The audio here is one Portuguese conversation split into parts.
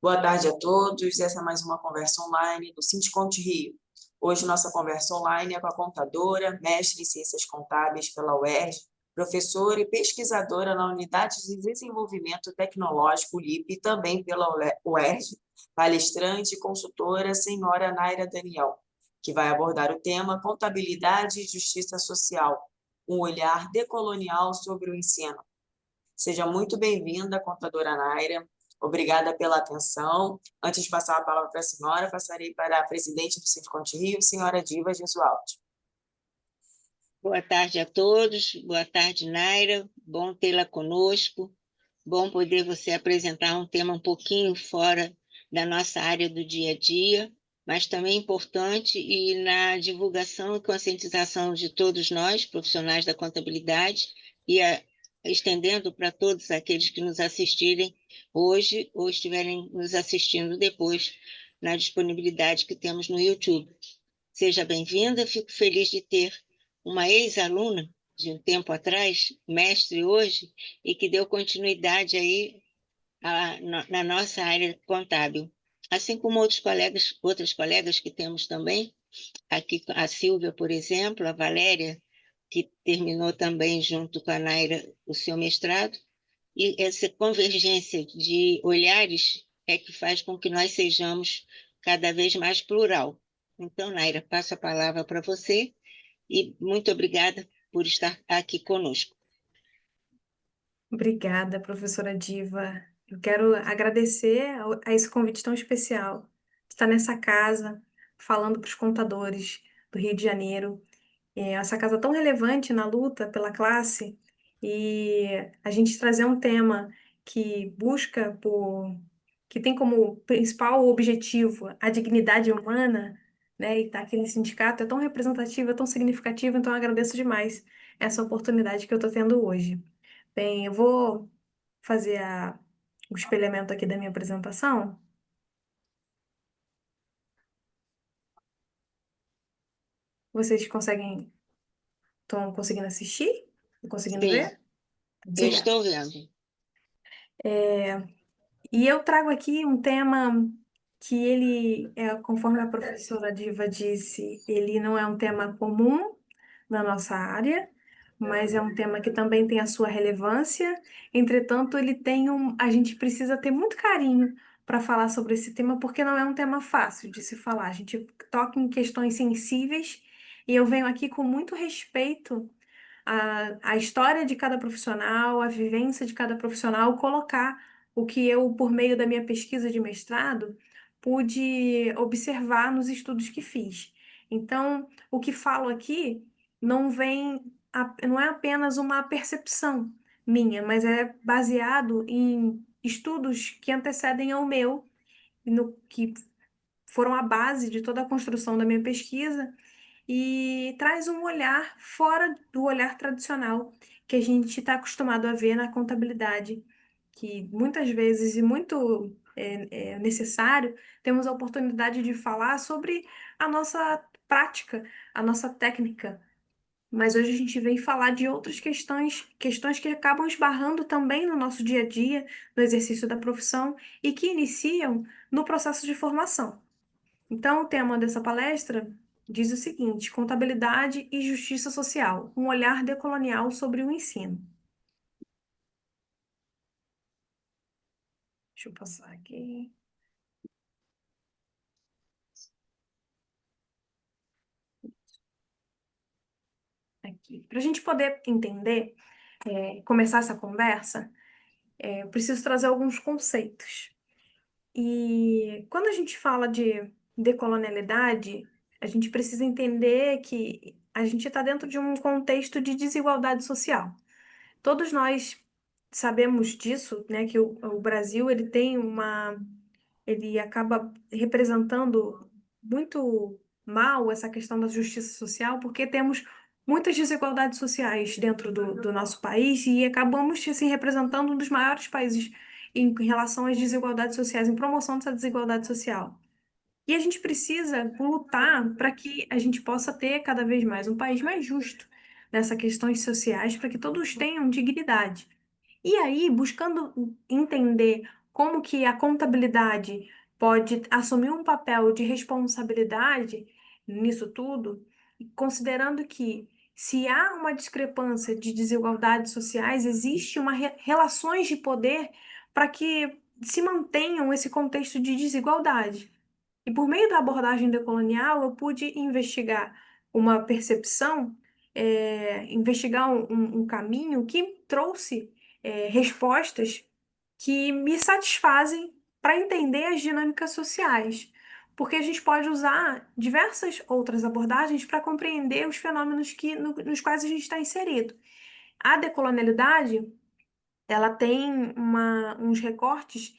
Boa tarde a todos. Essa é mais uma conversa online do Sindicont Rio. Hoje, nossa conversa online é com a contadora, mestre em Ciências Contábeis pela UERJ, professora e pesquisadora na Unidade de Desenvolvimento Tecnológico, ULIP, também pela UERJ, palestrante e consultora, senhora Naira Daniel, que vai abordar o tema Contabilidade e Justiça Social, um olhar decolonial sobre o ensino. Seja muito bem-vinda, contadora Naira. Obrigada pela atenção. Antes de passar a palavra para a senhora, passarei para a presidente do Sindicont Rio, senhora Diva Gesualdi. Boa tarde a todos, boa tarde, Naira, bom tê-la conosco, bom poder você apresentar um tema um pouquinho fora da nossa área do dia a dia, mas também importante e na divulgação e conscientização de todos nós, profissionais da contabilidade, e estendendo para todos aqueles que nos assistirem hoje ou estiverem nos assistindo depois na disponibilidade que temos no YouTube. Seja bem-vinda, fico feliz de ter uma ex-aluna de um tempo atrás, mestre hoje, e que deu continuidade aí na nossa área contábil. Assim como outras colegas que temos também, aqui a Silvia, por exemplo, a Valéria, que terminou também junto com a Naira o seu mestrado, e essa convergência de olhares é que faz com que nós sejamos cada vez mais plural. Então, Naira, passo a palavra para você e muito obrigada por estar aqui conosco. Obrigada, professora Diva. Eu quero agradecer a esse convite tão especial, estar nessa casa, falando para os contadores do Rio de Janeiro, essa casa tão relevante na luta pela classe, e a gente trazer um tema que que tem como principal objetivo a dignidade humana, né, e estar aqui nesse sindicato é tão representativo, é tão significativo, então eu agradeço demais essa oportunidade que eu estou tendo hoje. Bem, eu vou fazer o espelhamento aqui da minha apresentação. Vocês estão conseguindo assistir? Estão conseguindo Sim, ver? eu Obrigada. estou vendo. E eu trago aqui um tema que conforme a professora Diva disse, ele não é um tema comum na nossa área, mas é um tema que também tem a sua relevância. Entretanto, a gente precisa ter muito carinho para falar sobre esse tema, porque não é um tema fácil de se falar. A gente toca em questões sensíveis e eu venho aqui com muito respeito a história de cada profissional, a vivência de cada profissional, colocar o que eu, por meio da minha pesquisa de mestrado, pude observar nos estudos que fiz. Então, o que falo aqui não é apenas uma percepção minha, mas é baseado em estudos que antecedem ao meu, que foram a base de toda a construção da minha pesquisa e traz um olhar fora do olhar tradicional que a gente está acostumado a ver na contabilidade, que muitas vezes e muito necessário, temos a oportunidade de falar sobre a nossa prática, a nossa técnica. Mas hoje a gente vem falar de outras questões que acabam esbarrando também no nosso dia a dia, no exercício da profissão e que iniciam no processo de formação. Então, o tema dessa palestra diz o seguinte: Contabilidade e Justiça Social, um olhar decolonial sobre o ensino. Deixa eu passar aqui. Aqui. Para a gente poder entender, começar essa conversa, eu preciso trazer alguns conceitos. E quando a gente fala de decolonialidade, a gente precisa entender que a gente está dentro de um contexto de desigualdade social. Todos nós sabemos disso, né, que o Brasil ele acaba representando muito mal essa questão da justiça social, porque temos muitas desigualdades sociais dentro do nosso país e acabamos assim representando um dos maiores países em relação às desigualdades sociais, em promoção dessa desigualdade social. E a gente precisa lutar para que a gente possa ter cada vez mais um país mais justo nessas questões sociais, para que todos tenham dignidade. E aí, buscando entender como que a contabilidade pode assumir um papel de responsabilidade nisso tudo, considerando que se há uma discrepância de desigualdades sociais, existe uma relações de poder para que se mantenham esse contexto de desigualdade. E por meio da abordagem decolonial, eu pude investigar uma percepção, investigar um caminho que trouxe respostas que me satisfazem para entender as dinâmicas sociais. Porque a gente pode usar diversas outras abordagens para compreender os fenômenos nos quais a gente está inserido. A decolonialidade, ela tem uns recortes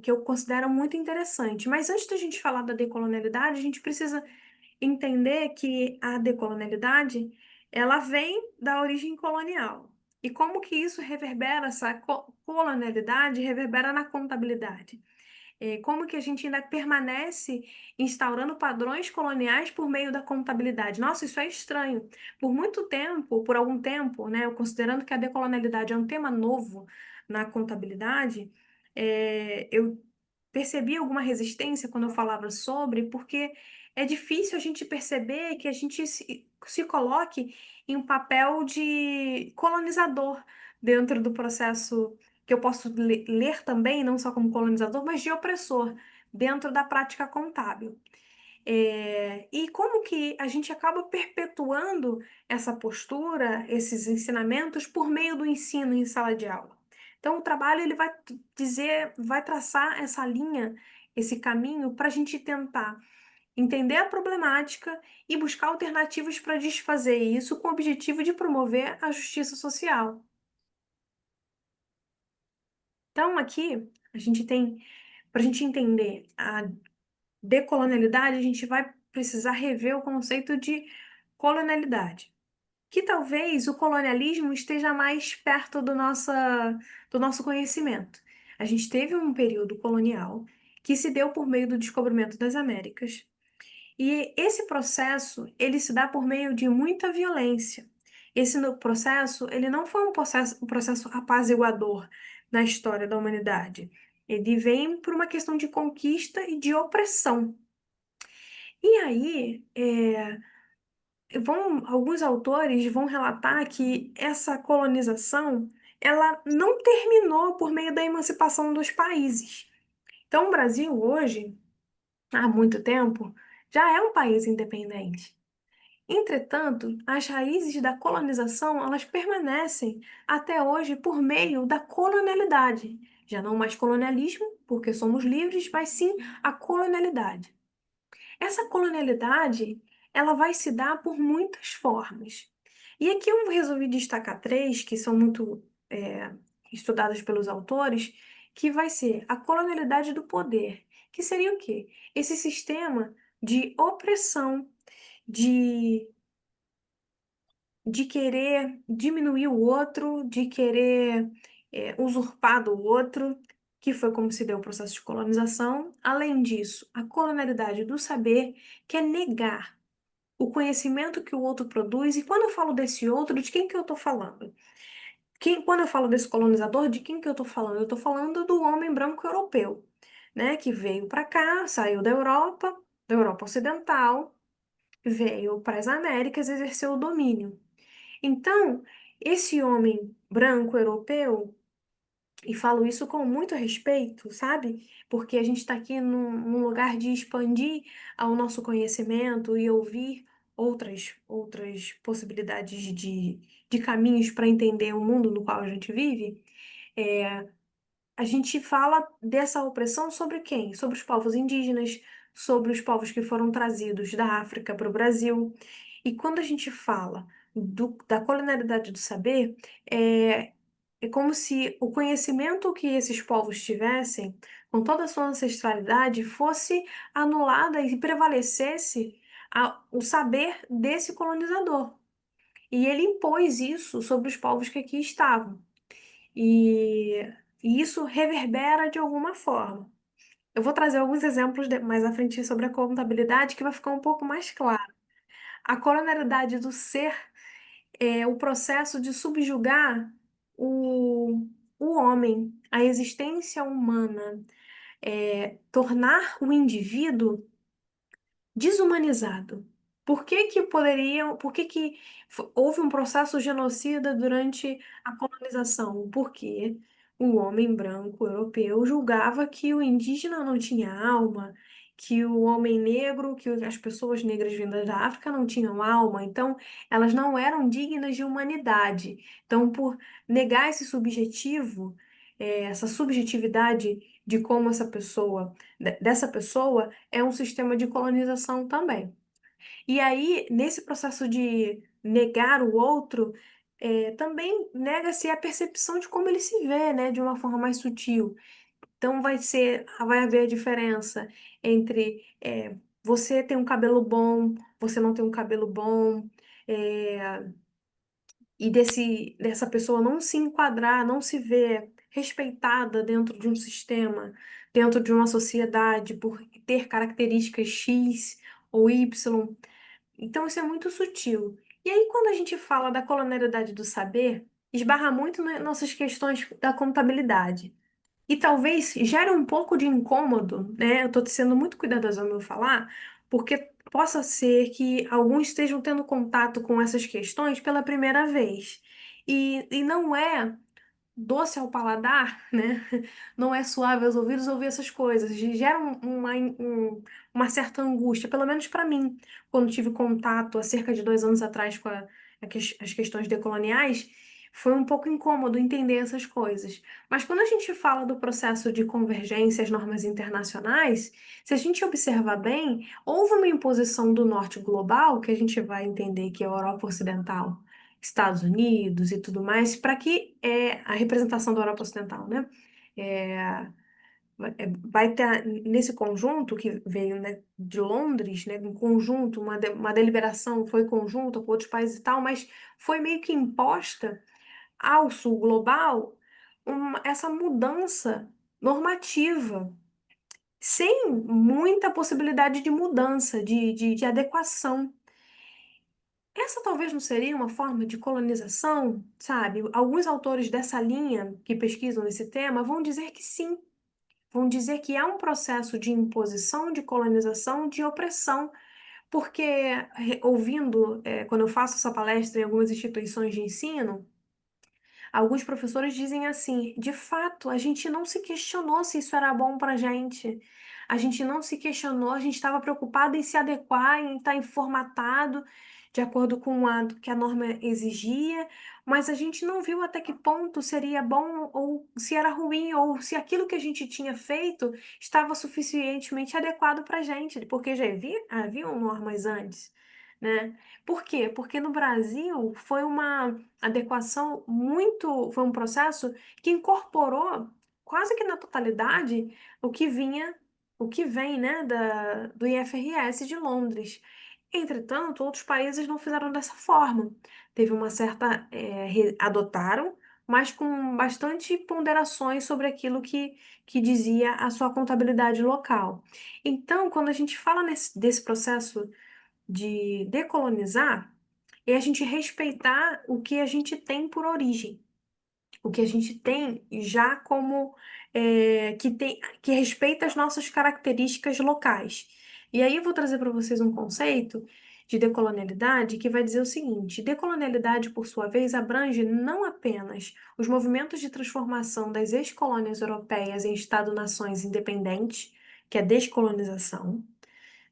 que eu considero muito interessante. Mas antes da gente falar da decolonialidade, a gente precisa entender que a decolonialidade, ela vem da origem colonial. E como que isso reverbera, essa colonialidade reverbera na contabilidade. Como que a gente ainda permanece instaurando padrões coloniais por meio da contabilidade? Nossa, isso é estranho. Por muito tempo, por algum tempo, né, considerando que a decolonialidade é um tema novo na contabilidade, eu percebi alguma resistência quando eu falava sobre, porque é difícil a gente perceber que a gente se coloque em um papel de colonizador dentro do processo que eu posso ler também, não só como colonizador, mas de opressor dentro da prática contábil. E como que a gente acaba perpetuando essa postura, esses ensinamentos por meio do ensino em sala de aula. Então, o trabalho ele vai vai traçar essa linha, esse caminho para a gente tentar entender a problemática e buscar alternativas para desfazer isso com o objetivo de promover a justiça social. Então, aqui, a gente tem, para a gente entender a decolonialidade, a gente vai precisar rever o conceito de colonialidade, que talvez o colonialismo esteja mais perto do nosso conhecimento. A gente teve um período colonial que se deu por meio do descobrimento das Américas, e esse processo, ele se dá por meio de muita violência. Esse processo, ele não foi um processo apaziguador na história da humanidade. Ele vem por uma questão de conquista e de opressão. E aí, alguns autores vão relatar que essa colonização, ela não terminou por meio da emancipação dos países. Então, o Brasil hoje, há muito tempo, já é um país independente. Entretanto, as raízes da colonização, elas permanecem até hoje por meio da colonialidade. Já não mais colonialismo, porque somos livres, mas sim a colonialidade. Essa colonialidade, ela vai se dar por muitas formas. E aqui eu resolvi destacar três que são muito estudadas pelos autores, que vai ser a colonialidade do poder, que seria o quê? Esse sistema de opressão, de querer diminuir o outro, de querer usurpar do outro, que foi como se deu o processo de colonização. Além disso, a colonialidade do saber, que é negar o conhecimento que o outro produz. E quando eu falo desse outro, de quem que eu estou falando? Quando eu falo desse colonizador, de quem que eu estou falando? Eu estou falando do homem branco europeu, né, que veio para cá, saiu da Europa Ocidental, veio para as Américas, exerceu o domínio. Então, esse homem branco europeu, e falo isso com muito respeito, sabe? Porque a gente está aqui num lugar de expandir o nosso conhecimento e ouvir outras possibilidades de caminhos para entender o mundo no qual a gente vive. É, a gente fala dessa opressão sobre quem? Sobre os povos indígenas, sobre os povos que foram trazidos da África para o Brasil. E quando a gente fala da colonialidade do saber, é, é como se o conhecimento que esses povos tivessem, com toda a sua ancestralidade, fosse anulada e prevalecesse o saber desse colonizador. E ele impôs isso sobre os povos que aqui estavam. E, e isso reverbera de alguma forma. Eu vou trazer alguns exemplos mais à frente sobre a contabilidade que vai ficar um pouco mais claro. A colonialidade do ser é o processo de subjugar o, o homem, a existência humana, tornar o indivíduo desumanizado. Por que que houve um processo genocida durante a colonização? Porque o homem branco europeu julgava que o indígena não tinha alma, que o homem negro, que as pessoas negras vindas da África não tinham alma, então elas não eram dignas de humanidade. Então, por negar esse subjetivo, essa subjetividade de como essa pessoa, dessa pessoa, é um sistema de colonização também. E aí, nesse processo de negar o outro, também nega-se a percepção de como ele se vê, né, de uma forma mais sutil. Então, vai haver a diferença entre você ter um cabelo bom, você não ter um cabelo bom, é, e dessa pessoa não se enquadrar, não se ver respeitada dentro de um sistema, dentro de uma sociedade, por ter características X ou Y. Então, isso é muito sutil. E aí, quando a gente fala da colonialidade do saber, esbarra muito nas nossas questões da contabilidade. E talvez gere um pouco de incômodo, né? Eu estou sendo muito cuidadosa ao meu falar, porque possa ser que alguns estejam tendo contato com essas questões pela primeira vez. E não é doce ao paladar, né? Não é suave aos ouvidos ouvir essas coisas. Gera uma certa angústia, pelo menos para mim, quando tive contato há cerca de 2 anos atrás com as questões decoloniais, foi um pouco incômodo entender essas coisas. Mas quando a gente fala do processo de convergência às normas internacionais, se a gente observar bem, houve uma imposição do norte global, que a gente vai entender que é a Europa Ocidental, Estados Unidos e tudo mais, para que a representação da Europa Ocidental, né? É, vai ter nesse conjunto que veio, né, de Londres, né, um conjunto, uma deliberação foi conjunta com outros países e tal, mas foi meio que imposta ao sul global essa mudança normativa, sem muita possibilidade de mudança, de adequação. Essa talvez não seria uma forma de colonização, sabe? Alguns autores dessa linha que pesquisam esse tema vão dizer que sim, vão dizer que é um processo de imposição, de colonização, de opressão, porque ouvindo, quando eu faço essa palestra em algumas instituições de ensino, alguns professores dizem assim: de fato, a gente não se questionou se isso era bom para a gente. A gente não se questionou, a gente estava preocupado em se adequar, em estar formatado de acordo com que a norma exigia, mas a gente não viu até que ponto seria bom ou se era ruim ou se aquilo que a gente tinha feito estava suficientemente adequado para a gente, porque já haviam normas antes, né? Por quê? Porque no Brasil foi uma adequação foi um processo que incorporou quase que na totalidade o que vem, né, do IFRS de Londres. Entretanto, outros países não fizeram dessa forma. Teve uma certa, adotaram, mas com bastante ponderações sobre aquilo que dizia a sua contabilidade local. Então, quando a gente fala desse processo de decolonizar, é a gente respeitar o que a gente tem por origem, o que a gente tem já como que respeita as nossas características locais. E aí eu vou trazer para vocês um conceito de decolonialidade que vai dizer o seguinte: decolonialidade, por sua vez, abrange não apenas os movimentos de transformação das ex-colônias europeias em Estado-nações independentes, que é a descolonização,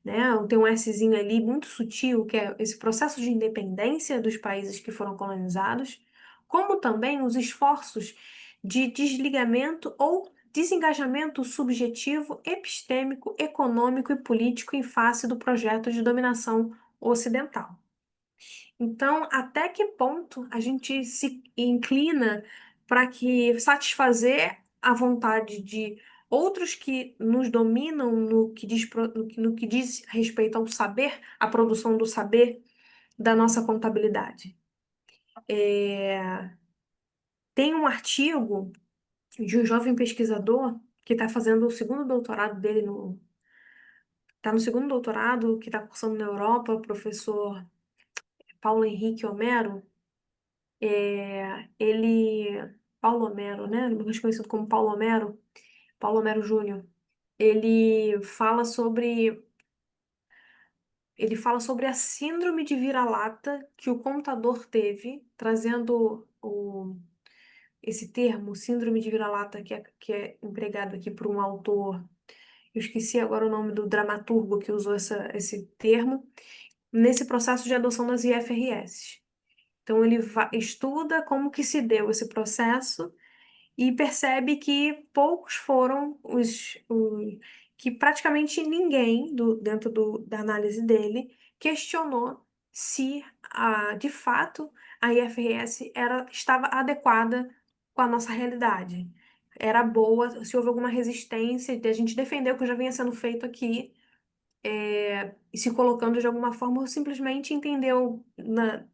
né? Tem um Szinho ali muito sutil, que é esse processo de independência dos países que foram colonizados, como também os esforços de desligamento ou desengajamento subjetivo, epistêmico, econômico e político em face do projeto de dominação ocidental. Então, até que ponto a gente se inclina para que satisfazer a vontade de outros que nos dominam no que diz respeito ao saber, à produção do saber da nossa contabilidade? Tem um artigo de um jovem pesquisador que está fazendo o segundo doutorado dele está no segundo doutorado, que está cursando na Europa, o professor Paulo Henrique Homero. Ele Paulo Homero, né? Mais conhecido como Paulo Homero, Paulo Homero Júnior. Ele fala sobre ele fala sobre a síndrome de vira-lata que o contador teve, trazendo esse termo, síndrome de vira-lata, que é empregado aqui por um autor. Eu esqueci agora o nome do dramaturgo que usou esse termo, nesse processo de adoção das IFRS. Então, ele estuda como que se deu esse processo e percebe que poucos foram que praticamente ninguém dentro da análise dele questionou se de fato a IFRS estava adequada com a nossa realidade. Era boa, se houve alguma resistência de a gente defender o que já vinha sendo feito aqui, e se colocando de alguma forma, ou simplesmente entendeu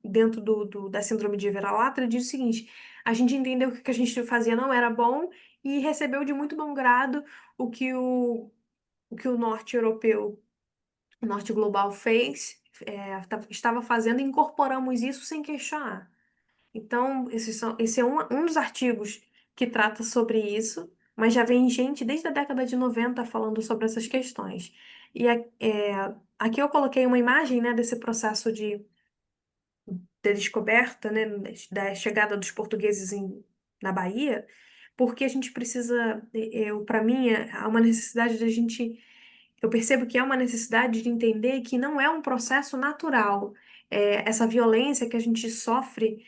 dentro da síndrome de vira-lata, ele diz o seguinte: a gente entendeu que o que a gente fazia não era bom e recebeu de muito bom grado o que o norte europeu, o norte global fez, estava fazendo, e incorporamos isso sem questionar. Então, esse é um dos artigos que trata sobre isso, mas já vem gente desde a década de 90 falando sobre essas questões. E aqui eu coloquei uma imagem, né, desse processo de descoberta, né, da chegada dos portugueses na Bahia, porque a gente precisa, para mim, há uma necessidade da gente. Eu percebo que é uma necessidade de entender que não é um processo natural. Essa violência que a gente sofre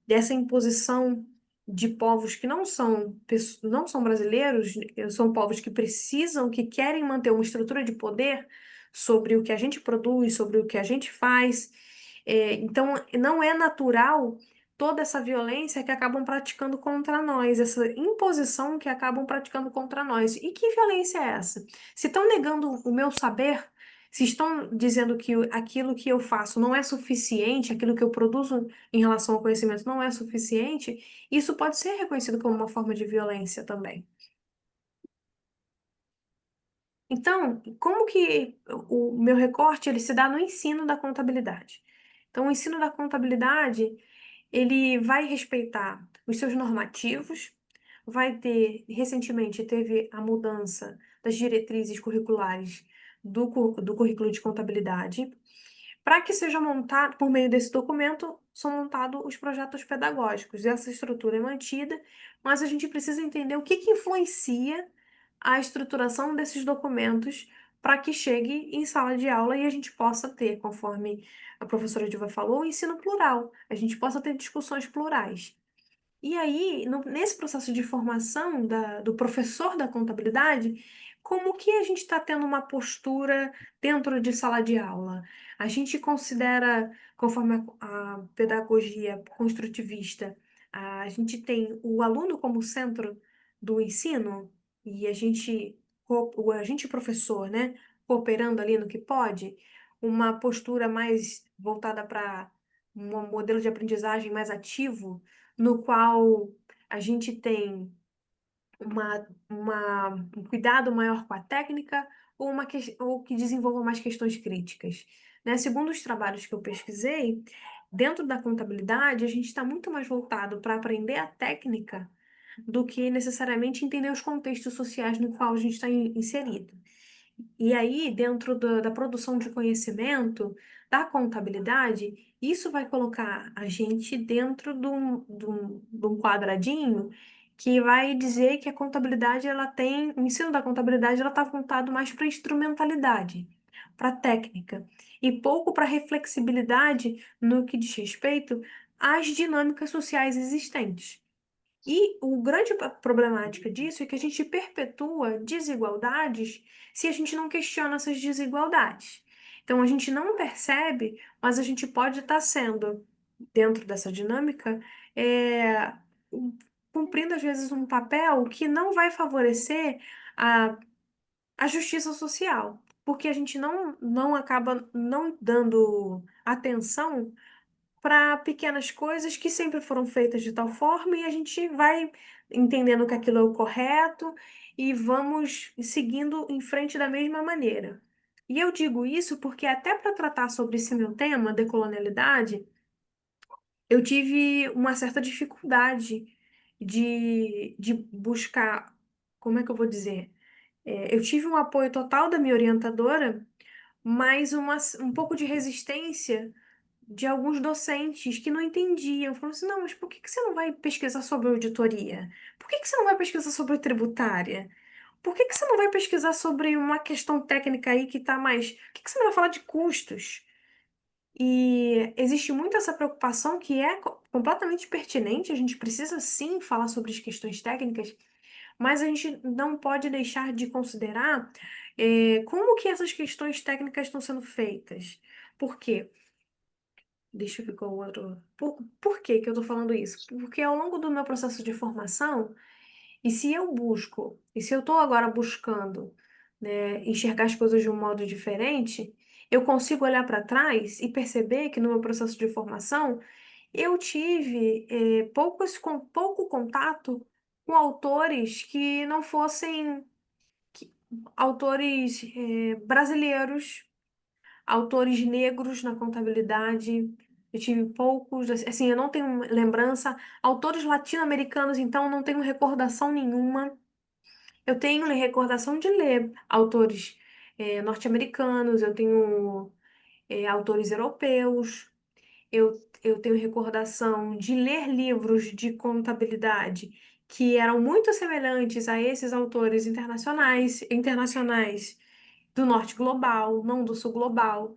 dessa imposição de povos que não são brasileiros, são povos que precisam, que querem manter uma estrutura de poder sobre o que a gente produz, sobre o que a gente faz. Então, não é natural toda essa violência que acabam praticando contra nós, essa imposição que acabam praticando contra nós. E que violência é essa? Se estão negando o meu saber, se estão dizendo que aquilo que eu faço não é suficiente, aquilo que eu produzo em relação ao conhecimento não é suficiente, isso pode ser reconhecido como uma forma de violência também. Então, como que o meu recorte ele se dá no ensino da contabilidade? Então, o ensino da contabilidade ele vai respeitar os seus normativos, recentemente teve a mudança das diretrizes curriculares do currículo de contabilidade, para que seja montado, por meio desse documento, são montados os projetos pedagógicos. Essa estrutura é mantida, mas a gente precisa entender o que influencia a estruturação desses documentos para que chegue em sala de aula e a gente possa ter, conforme a professora Dilva falou, o ensino plural. A gente possa ter discussões plurais. E aí, nesse processo de formação do professor da contabilidade, como que a gente está tendo uma postura dentro de sala de aula? A gente considera, conforme a pedagogia construtivista, a gente tem o aluno como centro do ensino e a gente professor, né, cooperando ali no que pode, uma postura mais voltada para um modelo de aprendizagem mais ativo, no qual a gente tem um cuidado maior com a técnica ou que desenvolva mais questões críticas. Né? Segundo os trabalhos que eu pesquisei, dentro da contabilidade, a gente está muito mais voltado para aprender a técnica do que necessariamente entender os contextos sociais no qual a gente está inserido. E aí, dentro da produção de conhecimento, da contabilidade, isso vai colocar a gente dentro de um quadradinho que vai dizer que a contabilidade, o ensino da contabilidade, ela está voltado mais para instrumentalidade, para técnica, e pouco para reflexibilidade no que diz respeito às dinâmicas sociais existentes. E o grande problemática disso é que a gente perpetua desigualdades se a gente não questiona essas desigualdades. Então, a gente não percebe, mas a gente pode estar sendo, dentro dessa dinâmica, é, cumprindo, às vezes, um papel que não vai favorecer a, a justiça social, porque a gente não acaba não dando atenção para pequenas coisas que sempre foram feitas de tal forma e a gente vai entendendo que aquilo é o correto e vamos seguindo em frente da mesma maneira. E eu digo isso porque até para tratar sobre esse meu tema, decolonialidade, eu tive uma certa dificuldade de buscar, como é que eu vou dizer? Eu tive um apoio total da minha orientadora, mas um pouco de resistência de alguns docentes que não entendiam. Falaram assim, não, mas por que que você não vai pesquisar sobre auditoria? Por que que você não vai pesquisar sobre tributária? Por que que você não vai pesquisar sobre uma questão técnica aí que está mais... Por que que você não vai falar de custos? E existe muito essa preocupação que é completamente pertinente, a gente precisa sim falar sobre as questões técnicas, mas a gente não pode deixar de considerar como que essas questões técnicas estão sendo feitas. Por quê? Deixa eu ver qual o outro. Por que que eu estou falando isso? Porque ao longo do meu processo de formação, e se eu estou agora buscando, né, enxergar as coisas de um modo diferente, eu consigo olhar para trás e perceber que no meu processo de formação eu tive pouco contato com autores que não fossem autores brasileiros, autores negros na contabilidade. Eu tive poucos, assim, eu não tenho lembrança. Autores latino-americanos, então, não tenho recordação nenhuma. Eu tenho recordação de ler autores norte-americanos, eu tenho autores europeus, eu tenho recordação de ler livros de contabilidade que eram muito semelhantes a esses autores internacionais do norte global, não do sul global.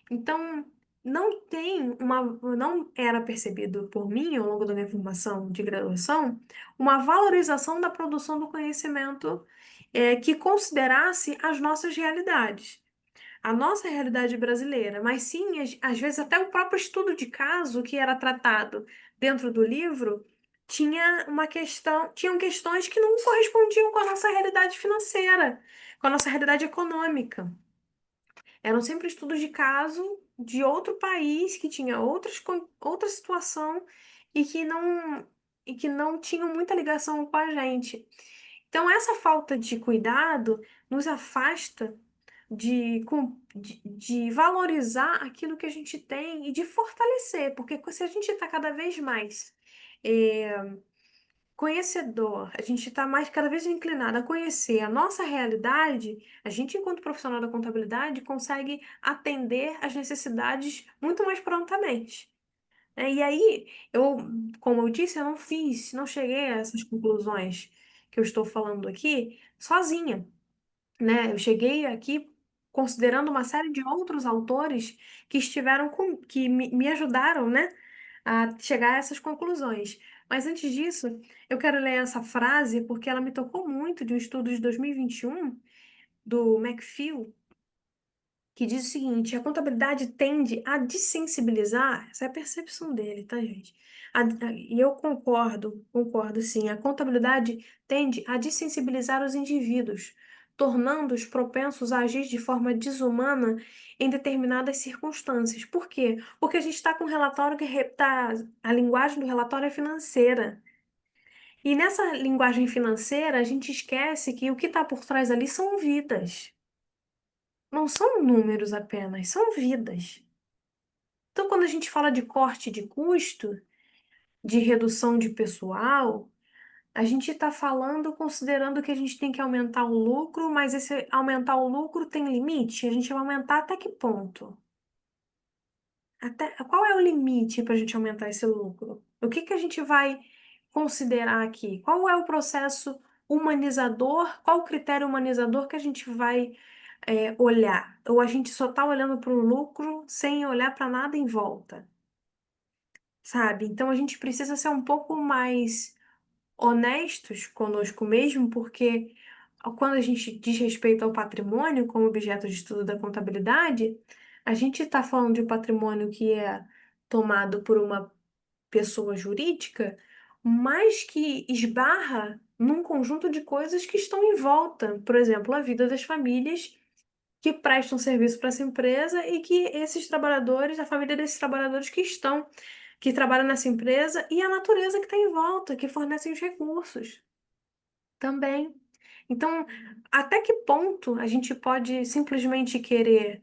Então, não era percebido por mim, ao longo da minha formação de graduação, uma valorização da produção do conhecimento que considerasse as nossas realidades, a nossa realidade brasileira, mas sim, às vezes, até o próprio estudo de caso que era tratado dentro do livro tinham questões que não correspondiam com a nossa realidade financeira, com a nossa realidade econômica. Eram sempre estudos de caso de outro país que tinha outra situação e que não tinham muita ligação com a gente. Então, essa falta de cuidado nos afasta de valorizar aquilo que a gente tem e de fortalecer, porque se a gente está cada vez mais eh, conhecedor, a gente está mais cada vez inclinado a conhecer a nossa realidade, a gente, enquanto profissional da contabilidade, consegue atender às necessidades muito mais prontamente. E aí, como eu disse, eu não cheguei a essas conclusões que eu estou falando aqui sozinha, né? Eu cheguei aqui considerando uma série de outros autores que me ajudaram, né, a chegar a essas conclusões. Mas antes disso, eu quero ler essa frase porque ela me tocou muito de um estudo de 2021 do McPhail, que diz o seguinte: a contabilidade tende a dessensibilizar, essa é a percepção dele, tá, gente? E eu concordo sim, a contabilidade tende a dessensibilizar os indivíduos, tornando-os propensos a agir de forma desumana em determinadas circunstâncias. Por quê? Porque a gente está com um relatório a linguagem do relatório é financeira. E nessa linguagem financeira, a gente esquece que o que está por trás ali são vidas. Não são números apenas, são vidas. Então, quando a gente fala de corte de custo, de redução de pessoal, a gente está falando considerando que a gente tem que aumentar o lucro, mas esse aumentar o lucro tem limite? A gente vai aumentar até que ponto? Qual é o limite para a gente aumentar esse lucro? O que que a gente vai considerar aqui? Qual é o processo humanizador? Qual o critério humanizador que a gente vai olhar? Ou a gente só está olhando para o lucro sem olhar para nada em volta, sabe? Então a gente precisa ser um pouco mais honestos conosco mesmo, porque quando a gente diz respeito ao patrimônio como objeto de estudo da contabilidade, a gente está falando de um patrimônio que é tomado por uma pessoa jurídica, mas que esbarra num conjunto de coisas que estão em volta. Por exemplo, a vida das famílias que prestam serviço para essa empresa e que esses trabalhadores, a família desses trabalhadores que trabalham nessa empresa e a natureza que está em volta, que fornecem os recursos também. Então, até que ponto a gente pode simplesmente querer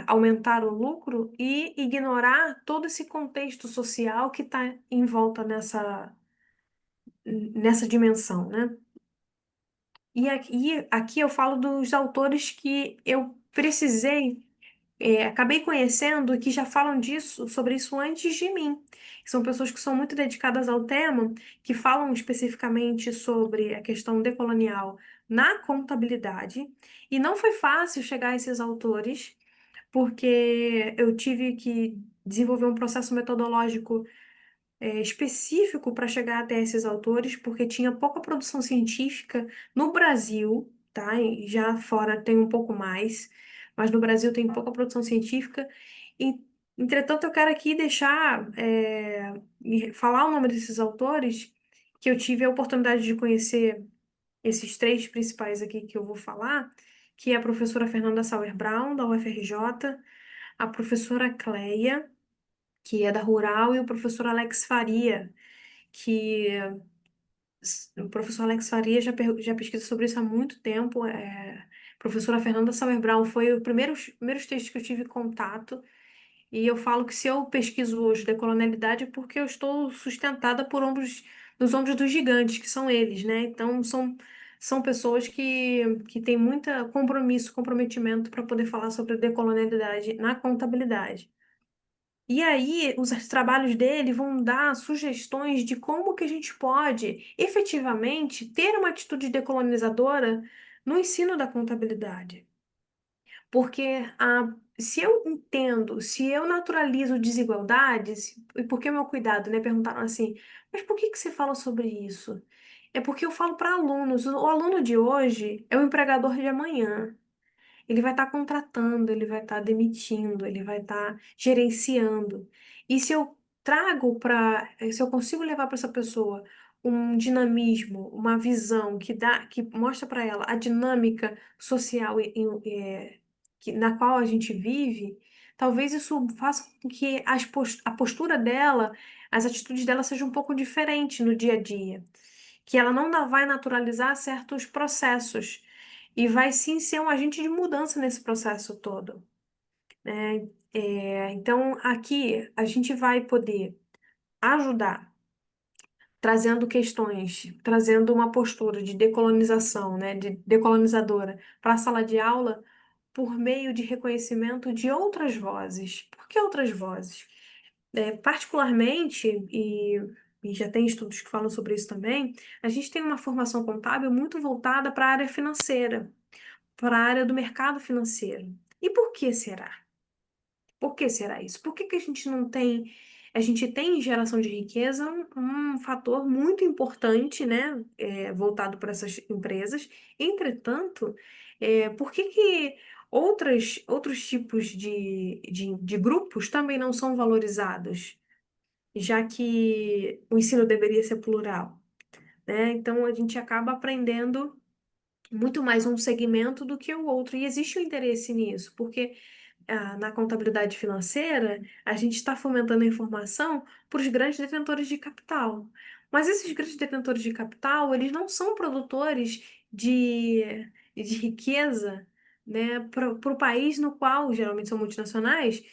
aumentar o lucro e ignorar todo esse contexto social que está em volta nessa dimensão, né? E aqui eu falo dos autores que eu precisei, acabei conhecendo e que já falam disso, sobre isso antes de mim. São pessoas que são muito dedicadas ao tema, que falam especificamente sobre a questão decolonial na contabilidade. E não foi fácil chegar a esses autores, porque eu tive que desenvolver um processo metodológico específico para chegar até esses autores, porque tinha pouca produção científica no Brasil, tá? E já fora tem um pouco mais, mas no Brasil tem pouca produção científica. E, entretanto, eu quero aqui deixar, falar o nome desses autores, que eu tive a oportunidade de conhecer esses três principais aqui que eu vou falar, que é a professora Fernanda Sauer Brown, da UFRJ, a professora Cleia, que é da Rural, e o professor Alex Faria, que o professor Alex Faria já pesquisa sobre isso há muito tempo. A professora Fernanda Sauer Brown foi o os primeiros textos que eu tive contato. E eu falo que se eu pesquiso hoje decolonialidade é porque eu estou sustentada nos ombros dos gigantes, que são eles, né? Então, são pessoas que têm muito comprometimento para poder falar sobre decolonialidade na contabilidade. E aí, os trabalhos dele vão dar sugestões de como que a gente pode efetivamente ter uma atitude decolonizadora no ensino da contabilidade. Porque se eu entendo, se eu naturalizo desigualdades, e por que o meu cuidado, né? Perguntaram assim, mas por que que você fala sobre isso? É porque eu falo para alunos, o aluno de hoje é o empregador de amanhã. Ele vai estar contratando, ele vai estar demitindo, ele vai estar gerenciando. E se eu se eu consigo levar para essa pessoa um dinamismo, uma visão que mostra para ela a dinâmica social na qual a gente vive, talvez isso faça com que a postura dela, as atitudes dela sejam um pouco diferentes no dia a dia. Que ela não vai naturalizar certos processos e vai sim ser um agente de mudança nesse processo todo, né? Então, aqui a gente vai poder ajudar, trazendo questões, trazendo uma postura de decolonização, né, de decolonizadora para a sala de aula por meio de reconhecimento de outras vozes. Por que outras vozes? Particularmente, e já tem estudos que falam sobre isso também, a gente tem uma formação contábil muito voltada para a área financeira, para a área do mercado financeiro. E por que será? Por que será isso? Por que que a gente não tem. A gente tem em geração de riqueza um fator muito importante, né, voltado para essas empresas. Entretanto, por que que outros tipos de grupos também não são valorizados, já que o ensino deveria ser plural, né? Então, a gente acaba aprendendo muito mais um segmento do que o outro. E existe um interesse nisso, porque na contabilidade financeira, a gente está fomentando a informação para os grandes detentores de capital. Mas esses grandes detentores de capital, eles não são produtores de riqueza, né, para o país no qual, geralmente são multinacionais,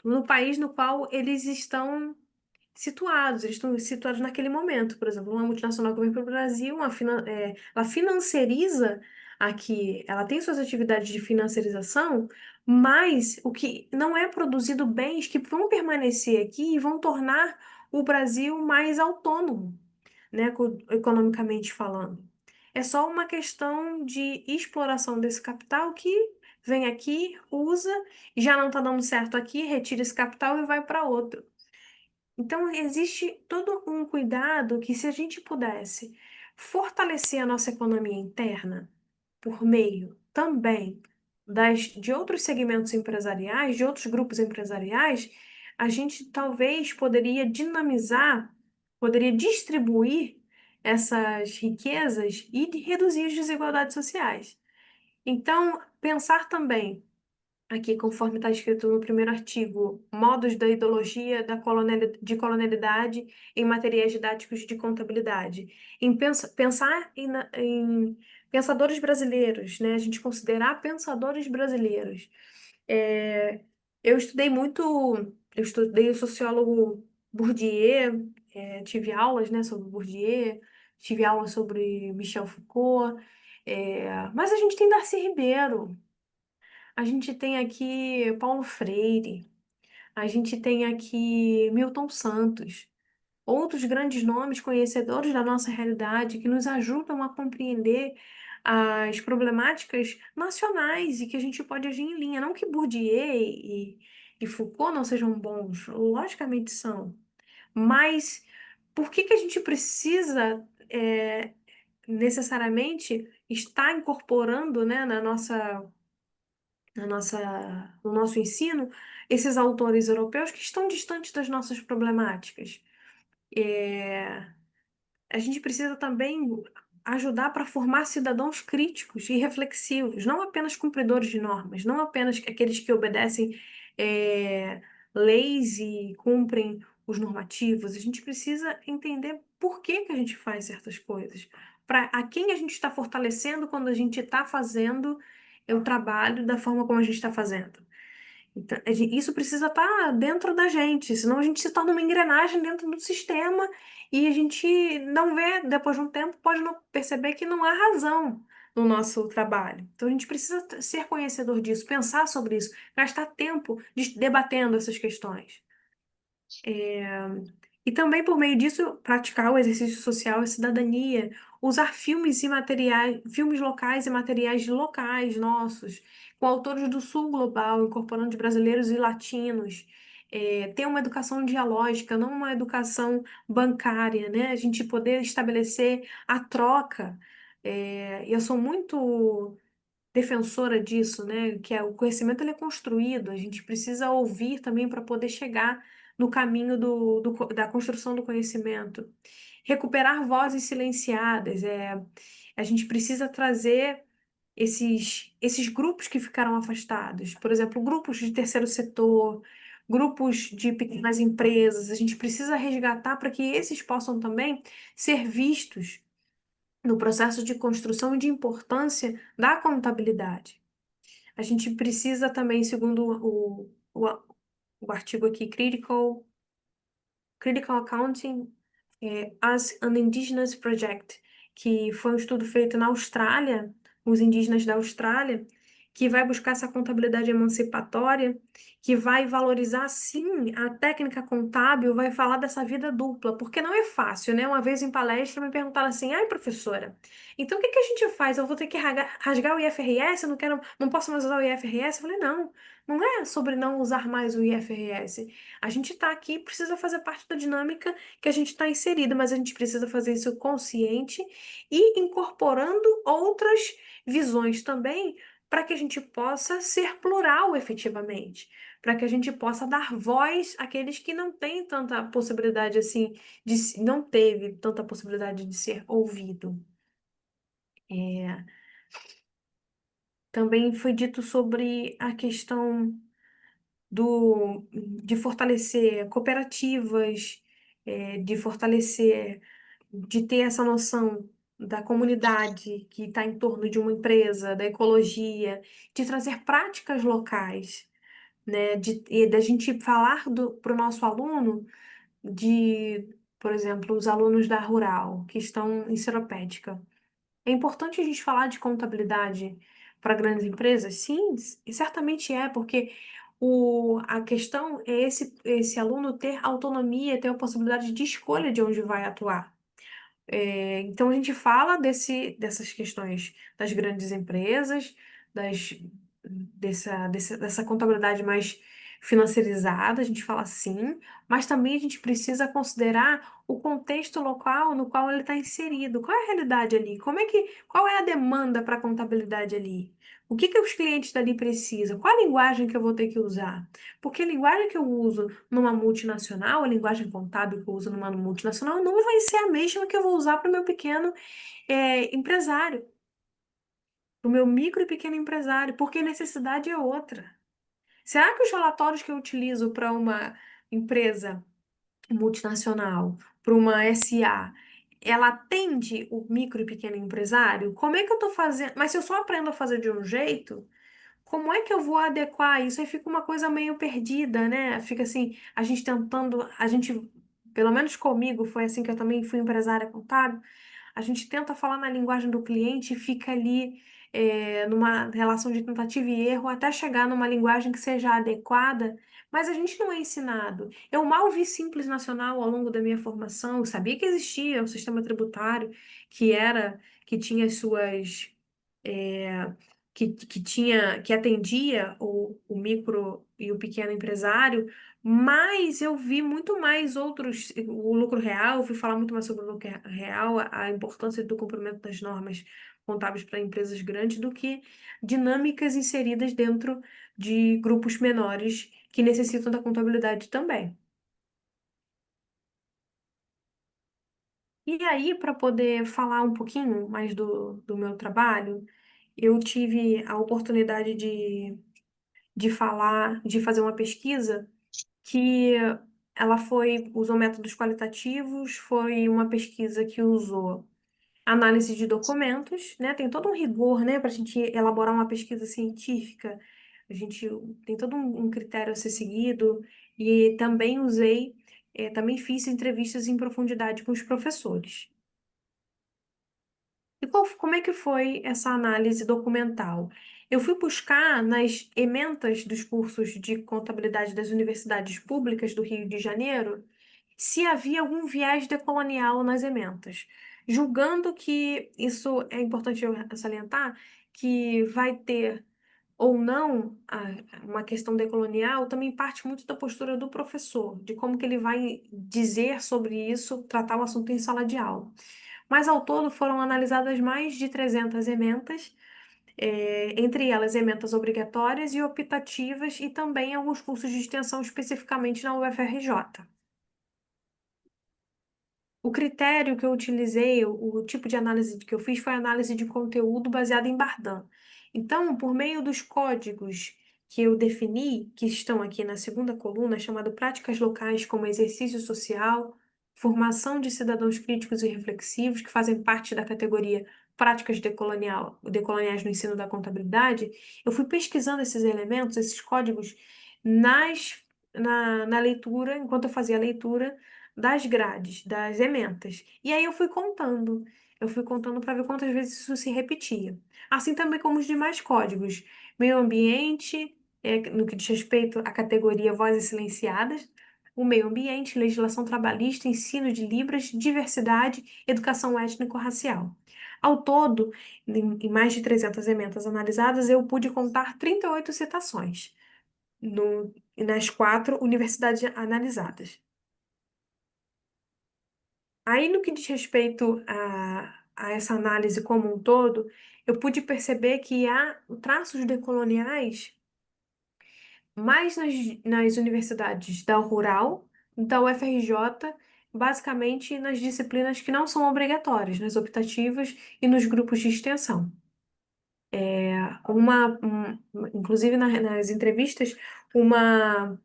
no país no qual eles estão situados, eles estão situados naquele momento. Por exemplo, uma multinacional que vem para o Brasil, ela financiariza aqui, ela tem suas atividades de financiarização, mas o que não é produzido bens que vão permanecer aqui e vão tornar o Brasil mais autônomo, né, economicamente falando. É só uma questão de exploração desse capital que vem aqui, usa, já não está dando certo aqui, retira esse capital e vai para outro. Então, existe todo um cuidado que, se a gente pudesse fortalecer a nossa economia interna por meio também de outros segmentos empresariais, de outros grupos empresariais, a gente talvez poderia dinamizar, poderia distribuir essas riquezas e reduzir as desigualdades sociais. Então, pensar também aqui, conforme está escrito no primeiro artigo, modos da ideologia de colonialidade em materiais didáticos de contabilidade. Pensar em pensadores brasileiros, né? A gente considerar pensadores brasileiros. É, eu estudei o sociólogo Bourdieu, tive aulas, né, sobre Bourdieu, tive aula sobre Michel Foucault, mas a gente tem Darcy Ribeiro, a gente tem aqui Paulo Freire, a gente tem aqui Milton Santos, outros grandes nomes conhecedores da nossa realidade que nos ajudam a compreender as problemáticas nacionais e que a gente pode agir em linha. Não que Bourdieu e Foucault não sejam bons, logicamente são, mas por que que a gente precisa necessariamente estar incorporando, né, no nosso ensino esses autores europeus que estão distantes das nossas problemáticas? É, a gente precisa também ajudar para formar cidadãos críticos e reflexivos, não apenas cumpridores de normas, não apenas aqueles que obedecem leis e cumprem os normativos. A gente precisa entender por que que a gente faz certas coisas, para a quem a gente está fortalecendo quando a gente está fazendo o trabalho da forma como a gente está fazendo. Então, isso precisa estar dentro da gente, senão a gente se torna uma engrenagem dentro do sistema e a gente não vê, depois de um tempo, pode não perceber que não há razão no nosso trabalho. Então a gente precisa ser conhecedor disso, pensar sobre isso, gastar tempo debatendo essas questões. E também, por meio disso, praticar o exercício social e cidadania, usar filmes e materiais, filmes locais e materiais locais nossos, com autores do Sul Global, incorporando brasileiros e latinos. Ter uma educação dialógica, não uma educação bancária, né? A gente poder estabelecer a troca. E eu sou muito defensora disso, né? Que o conhecimento ele é construído, a gente precisa ouvir também para poder chegar no caminho da construção do conhecimento. Recuperar vozes silenciadas, a gente precisa trazer esses grupos que ficaram afastados, por exemplo, grupos de terceiro setor, grupos de pequenas empresas, a gente precisa resgatar para que esses possam também ser vistos no processo de construção e de importância da contabilidade. A gente precisa também, segundo o artigo aqui, Critical Accounting as an Indigenous Project, que foi um estudo feito na Austrália, os indígenas da Austrália, que vai buscar essa contabilidade emancipatória, que vai valorizar, sim, a técnica contábil, vai falar dessa vida dupla, porque não é fácil, né? Uma vez em palestra me perguntaram assim, ai, professora, então o que que a gente faz? Eu vou ter que rasgar o IFRS? Eu não quero, não posso mais usar o IFRS? Eu falei, não, não é sobre não usar mais o IFRS. A gente está aqui, precisa fazer parte da dinâmica que a gente está inserida, mas a gente precisa fazer isso consciente e incorporando outras visões também, para que a gente possa ser plural efetivamente, para que a gente possa dar voz àqueles que não têm tanta possibilidade assim, não teve tanta possibilidade de ser ouvido. Também foi dito sobre a questão de fortalecer cooperativas, de fortalecer, de ter essa noção da comunidade que está em torno de uma empresa, da ecologia, de trazer práticas locais, né? E da gente falar para o nosso aluno por exemplo, os alunos da Rural, que estão em Seropédica. É importante a gente falar de contabilidade para grandes empresas? Sim, e certamente é, porque a questão é esse aluno ter autonomia, ter a possibilidade de escolha de onde vai atuar. Então, a gente fala dessas questões das grandes empresas, dessa contabilidade mais financiarizada, a gente fala assim, mas também a gente precisa considerar o contexto local no qual ele está inserido. Qual é a realidade ali? Qual é a demanda para a contabilidade ali? O que que os clientes dali precisam? Qual a linguagem que eu vou ter que usar? Porque a linguagem que eu uso numa multinacional, a linguagem contábil que eu uso numa multinacional, não vai ser a mesma que eu vou usar para o meu pequeno empresário, para o meu micro e pequeno empresário, porque a necessidade é outra. Será que os relatórios que eu utilizo para uma empresa multinacional, para uma SA, ela atende o micro e pequeno empresário? Como é que eu estou fazendo? Mas se eu só aprendo a fazer de um jeito, como é que eu vou adequar isso? Aí fica uma coisa meio perdida, né? Fica assim, pelo menos comigo, foi assim que eu também fui empresária contábil. a gente tenta falar na linguagem do cliente e fica ali numa relação de tentativa e erro até chegar numa linguagem que seja adequada, mas a gente não é ensinado. Eu mal vi Simples Nacional ao longo da minha formação, eu sabia que existia o sistema tributário, que tinha as suas é, que atendia o micro e o pequeno empresário, mas eu vi muito mais outros, o lucro real, eu fui falar muito mais sobre o lucro real, a importância do cumprimento das normas contábeis para empresas grandes, do que dinâmicas inseridas dentro de grupos menores que necessitam da contabilidade também. E aí, para poder falar um pouquinho mais do meu trabalho, eu tive a oportunidade de falar, de fazer uma pesquisa que ela usou métodos qualitativos, foi uma pesquisa que usou análise de documentos, né? Tem todo um rigor, né, para a gente elaborar uma pesquisa científica. A gente tem todo um critério a ser seguido e também também fiz entrevistas em profundidade com os professores. E como é que foi essa análise documental? Eu fui buscar nas ementas dos cursos de contabilidade das universidades públicas do Rio de Janeiro se havia algum viés decolonial nas ementas, julgando que isso é importante eu salientar, que vai ter ou não uma questão decolonial também parte muito da postura do professor, de como que ele vai dizer sobre isso, tratar o assunto em sala de aula. Mas ao todo foram analisadas mais de 300 ementas, entre elas ementas obrigatórias e optativas e também alguns cursos de extensão especificamente na UFRJ. O critério que eu utilizei, o tipo de análise que eu fiz foi análise de conteúdo baseada em Bardan. Então, por meio dos códigos que eu defini, que estão aqui na segunda coluna, chamado Práticas Locais como Exercício Social, Formação de Cidadãos Críticos e Reflexivos, que fazem parte da categoria Práticas Decoloniais no Ensino da Contabilidade, eu fui pesquisando esses elementos, esses códigos, na leitura, enquanto eu fazia a leitura das grades, das ementas. E aí eu fui contando. Eu fui contando para ver quantas vezes isso se repetia. Assim também como os demais códigos. Meio ambiente, no que diz respeito à categoria vozes silenciadas, o meio ambiente, legislação trabalhista, ensino de Libras, diversidade, educação étnico-racial. Ao todo, em mais de 300 ementas analisadas, eu pude contar 38 citações nas 4 universidades analisadas. Aí, no que diz respeito a essa análise como um todo, eu pude perceber que há traços decoloniais mais nas universidades da Rural, da UFRJ, basicamente nas disciplinas que não são obrigatórias, nas optativas e nos grupos de extensão. Inclusive, nas entrevistas, uma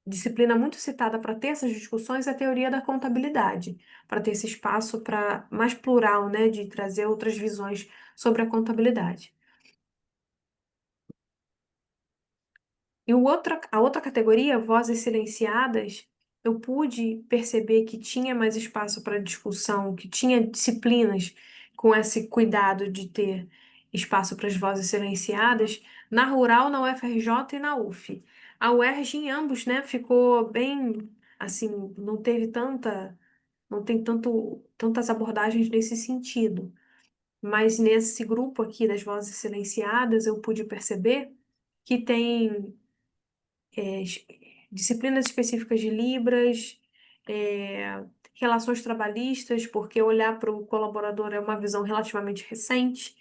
disciplina muito citada para ter essas discussões é a teoria da contabilidade, para ter esse espaço para mais plural, né, de trazer outras visões sobre a contabilidade. E a outra categoria, vozes silenciadas, eu pude perceber que tinha mais espaço para discussão, que tinha disciplinas com esse cuidado de ter espaço para as vozes silenciadas, na Rural, na UFRJ e na UF. A UERJ em ambos, né, ficou bem, assim, não tem tantas abordagens nesse sentido. Mas nesse grupo aqui das vozes silenciadas, eu pude perceber que tem es- disciplinas específicas de Libras, relações trabalhistas, porque olhar para o colaborador é uma visão relativamente recente,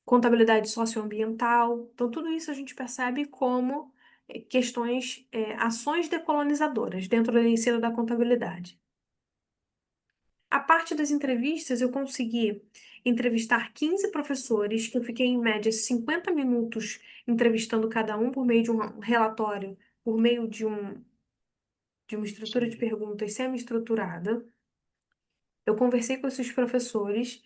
contabilidade socioambiental. Então, tudo isso a gente percebe como ações decolonizadoras dentro do ensino da contabilidade. A parte das entrevistas, eu consegui entrevistar 15 professores, que eu fiquei em média 50 minutos entrevistando cada um por meio de um relatório, por meio de uma estrutura de perguntas semi-estruturada. Eu conversei com esses professores,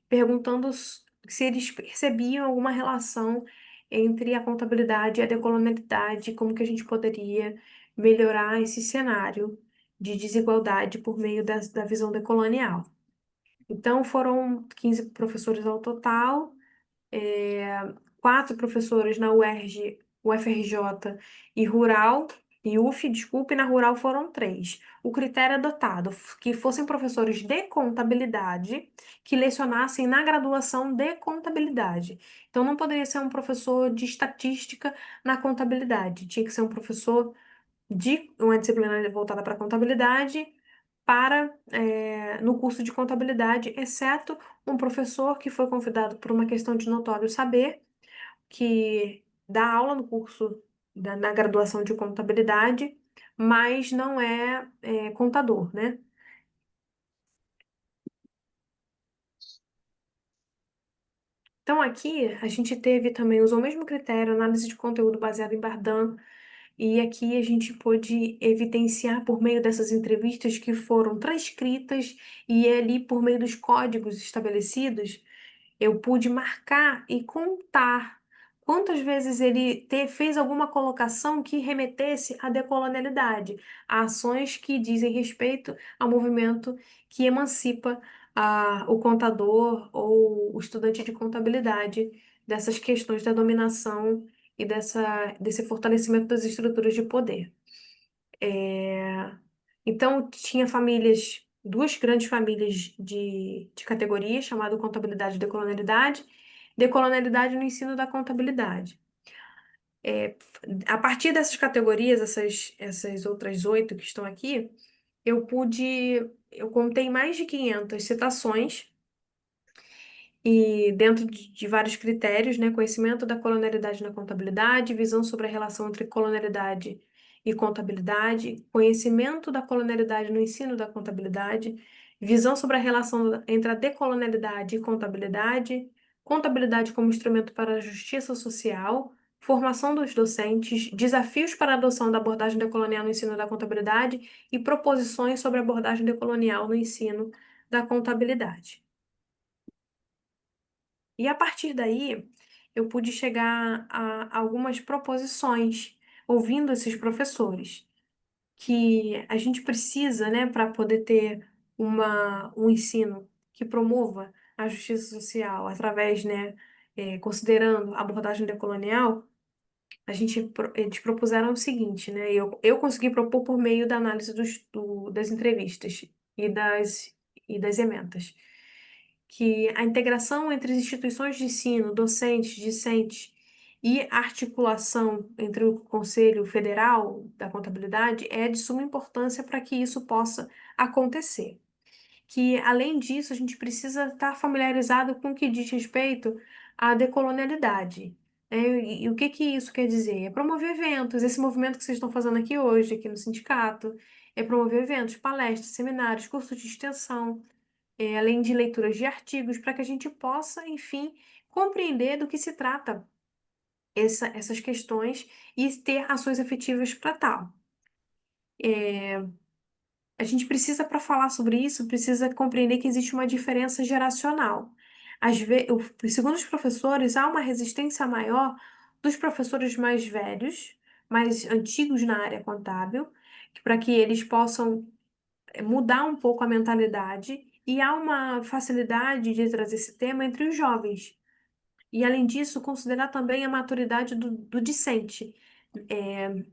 perguntando se eles percebiam alguma relação entre a contabilidade e a decolonialidade, como que a gente poderia melhorar esse cenário de desigualdade por meio da visão decolonial. Então, foram 15 professores ao total, 4 professores na UERJ, UFRJ e Rural, e UF, desculpe, e na Rural foram 3. O critério adotado, que fossem professores de contabilidade que lecionassem na graduação de contabilidade. Então, não poderia ser um professor de estatística na contabilidade, tinha que ser um professor de uma disciplina voltada para contabilidade, no curso de contabilidade, exceto um professor que foi convidado por uma questão de notório saber, que dá aula no curso na graduação de contabilidade, mas não é contador, né? Então, aqui a gente teve também, usou o mesmo critério, análise de conteúdo baseado em Bardan, e aqui a gente pôde evidenciar por meio dessas entrevistas que foram transcritas e ali por meio dos códigos estabelecidos, eu pude marcar e contar quantas vezes ele fez alguma colocação que remetesse à decolonialidade, a ações que dizem respeito ao movimento que emancipa o contador ou o estudante de contabilidade dessas questões da dominação e desse fortalecimento das estruturas de poder. Então, tinha famílias, duas grandes famílias de categorias, chamado contabilidade e decolonialidade, decolonialidade no ensino da contabilidade. A partir dessas categorias, essas outras 8 que estão aqui, eu contei mais de 500 citações e dentro de vários critérios, né, conhecimento da colonialidade na contabilidade, visão sobre a relação entre colonialidade e contabilidade, conhecimento da colonialidade no ensino da contabilidade, visão sobre a relação entre a decolonialidade e contabilidade, contabilidade como instrumento para a justiça social, formação dos docentes, desafios para a adoção da abordagem decolonial no ensino da contabilidade e proposições sobre a abordagem decolonial no ensino da contabilidade. E a partir daí, eu pude chegar a algumas proposições, ouvindo esses professores, que a gente precisa, né, para poder ter um ensino que promova a justiça social através, né, considerando a abordagem decolonial, eles propuseram o seguinte, né, eu consegui propor por meio da análise das entrevistas e das ementas que a integração entre as instituições de ensino, docentes, discentes e a articulação entre o Conselho Federal da Contabilidade é de suma importância para que isso possa acontecer. Que, além disso, a gente precisa estar familiarizado com o que diz respeito à decolonialidade. E o que que isso quer dizer? É promover eventos, esse movimento que vocês estão fazendo aqui hoje, aqui no sindicato, é promover eventos, palestras, seminários, cursos de extensão, além de leituras de artigos, para que a gente possa, enfim, compreender do que se trata essas questões e ter ações efetivas para tal. A gente precisa, para falar sobre isso, precisa compreender que existe uma diferença geracional. Segundo os professores, há uma resistência maior dos professores mais velhos, mais antigos na área contábil, para que eles possam mudar um pouco a mentalidade e há uma facilidade de trazer esse tema entre os jovens. E, além disso, considerar também a maturidade do discente. É,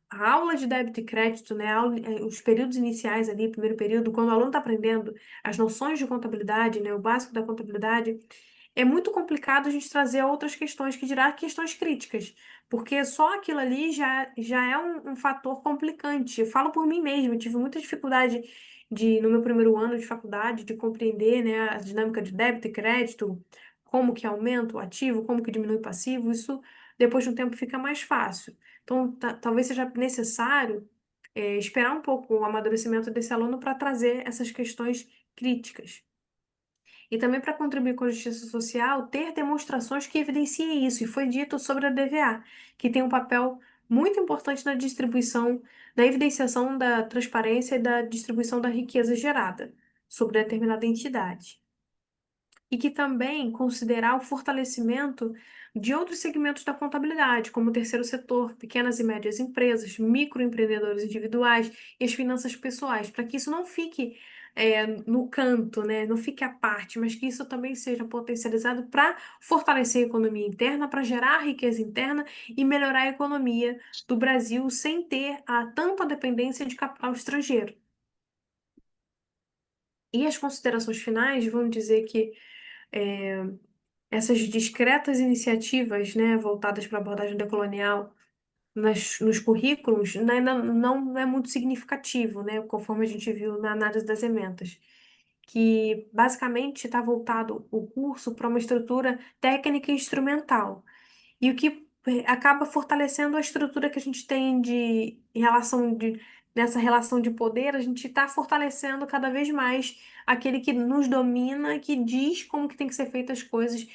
a aula de débito e crédito, né, os períodos iniciais ali, primeiro período, quando o aluno está aprendendo as noções de contabilidade, né, o básico da contabilidade, é muito complicado a gente trazer outras questões, que dirá questões críticas, porque só aquilo ali já é um fator complicante. Eu falo por mim mesma, eu tive muita dificuldade no meu primeiro ano de faculdade, de compreender, né, a dinâmica de débito e crédito, como que aumenta o ativo, como que diminui o passivo, isso depois de um tempo fica mais fácil. Então, talvez seja necessário esperar um pouco o amadurecimento desse aluno para trazer essas questões críticas. E também para contribuir com a justiça social, ter demonstrações que evidenciem isso. E foi dito sobre a DVA, que tem um papel muito importante na distribuição, na evidenciação da transparência e da distribuição da riqueza gerada sobre determinada entidade. e que também considerar o fortalecimento de outros segmentos da contabilidade, como o terceiro setor, pequenas e médias empresas, microempreendedores individuais e as finanças pessoais, para que isso não fique no canto, né? Não fique à parte, mas que isso também seja potencializado para fortalecer a economia interna, para gerar riqueza interna e melhorar a economia do Brasil sem ter tanta dependência de capital estrangeiro. E as considerações finais vão dizer que é, essas discretas iniciativas, né, voltadas para a abordagem decolonial nos currículos, né, não é muito significativo, né, conforme a gente viu na análise das ementas, que basicamente está voltado o curso para uma estrutura técnica e instrumental. E o que acaba fortalecendo a estrutura que a gente tem nessa relação de poder, a gente está fortalecendo cada vez mais aquele que nos domina, que diz como que tem que ser feitas as coisas,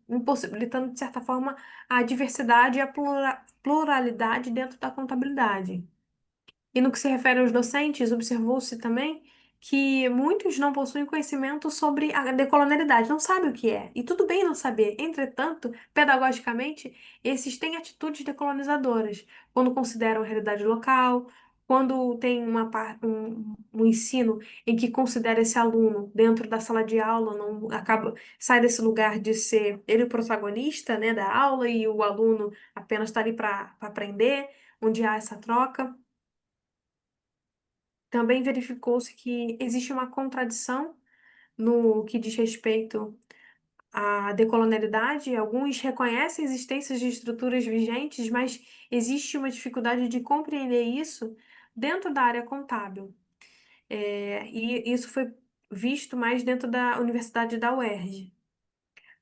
impossibilitando, de certa forma, a diversidade e a pluralidade dentro da contabilidade. E no que se refere aos docentes, observou-se também que muitos não possuem conhecimento sobre a decolonialidade, não sabem o que é. E tudo bem não saber. Entretanto, pedagogicamente, esses têm atitudes decolonizadoras, quando consideram a realidade local, quando tem um ensino em que considera esse aluno dentro da sala de aula, não acaba, sai desse lugar de ser ele o protagonista, né, da aula e o aluno apenas está ali para aprender, onde há essa troca. Também verificou-se que existe uma contradição no que diz respeito à decolonialidade. Alguns reconhecem a existência de estruturas vigentes, mas existe uma dificuldade de compreender isso dentro da área contábil. E isso foi visto mais dentro da Universidade da UERJ.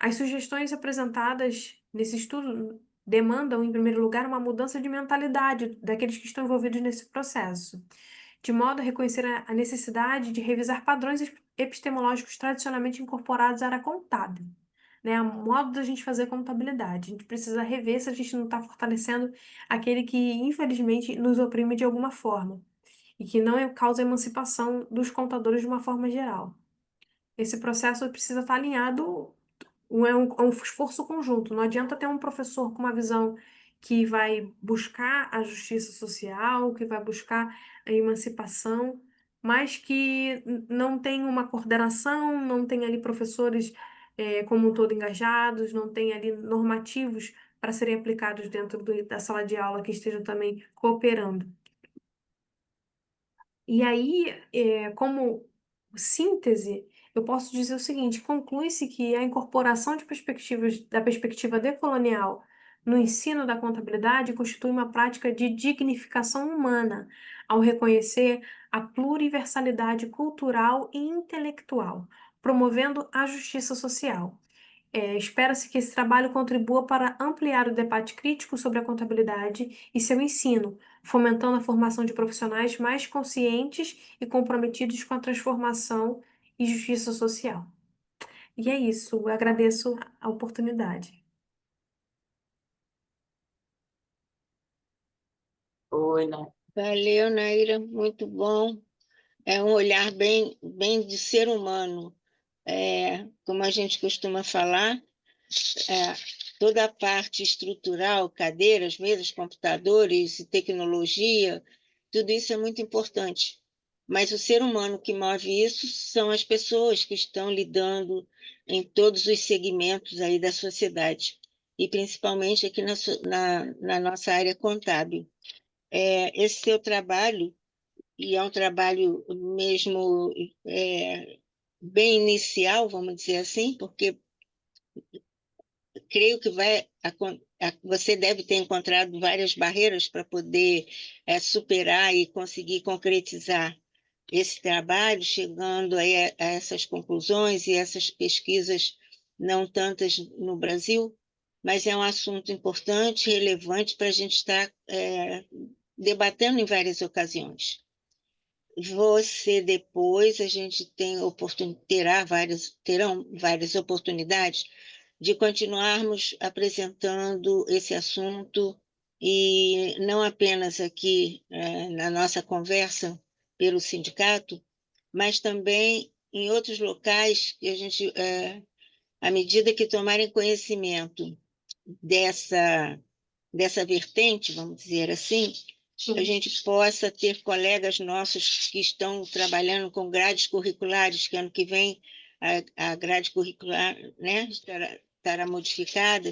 As sugestões apresentadas nesse estudo demandam, em primeiro lugar, uma mudança de mentalidade daqueles que estão envolvidos nesse processo, de modo a reconhecer a necessidade de revisar padrões epistemológicos tradicionalmente incorporados à área contábil, né? O modo da gente fazer contabilidade. A gente precisa rever se a gente não está fortalecendo aquele que, infelizmente, nos oprime de alguma forma e que não causa emancipação dos contadores de uma forma geral. Esse processo precisa estar alinhado, é um esforço conjunto. Não adianta ter um professor com uma visão que vai buscar a justiça social, que vai buscar a emancipação, mas que não tem uma coordenação, não tem ali professores como um todo engajados, não tem ali normativos para serem aplicados dentro da sala de aula que estejam também cooperando. E aí, como síntese, eu posso dizer o seguinte: conclui-se que a incorporação de perspectivas da perspectiva decolonial no ensino da contabilidade constitui uma prática de dignificação humana, ao reconhecer a pluriversalidade cultural e intelectual, promovendo a justiça social. Espera-se que esse trabalho contribua para ampliar o debate crítico sobre a contabilidade e seu ensino, fomentando a formação de profissionais mais conscientes e comprometidos com a transformação e justiça social. E é isso, eu agradeço a oportunidade. Oi, né? Valeu, Naira, muito bom. É um olhar bem de ser humano. Como a gente costuma falar, toda a parte estrutural, cadeiras, mesas, computadores e tecnologia, tudo isso é muito importante. Mas o ser humano que move isso são as pessoas que estão lidando em todos os segmentos aí da sociedade, e principalmente aqui na nossa área contábil. Esse seu trabalho, e é um trabalho mesmo bem inicial, vamos dizer assim, porque creio que você deve ter encontrado várias barreiras para poder superar e conseguir concretizar esse trabalho, chegando a essas conclusões e essas pesquisas, não tantas no Brasil, mas é um assunto importante, relevante para a gente estar debatendo em várias ocasiões. Você depois, a gente terão várias oportunidades de continuarmos apresentando esse assunto, e não apenas aqui na nossa conversa pelo sindicato, mas também em outros locais que a gente, à medida que tomarem conhecimento dessa vertente, vamos dizer assim, a gente possa ter colegas nossos que estão trabalhando com grades curriculares, que ano que vem a grade curricular, né, estará modificada,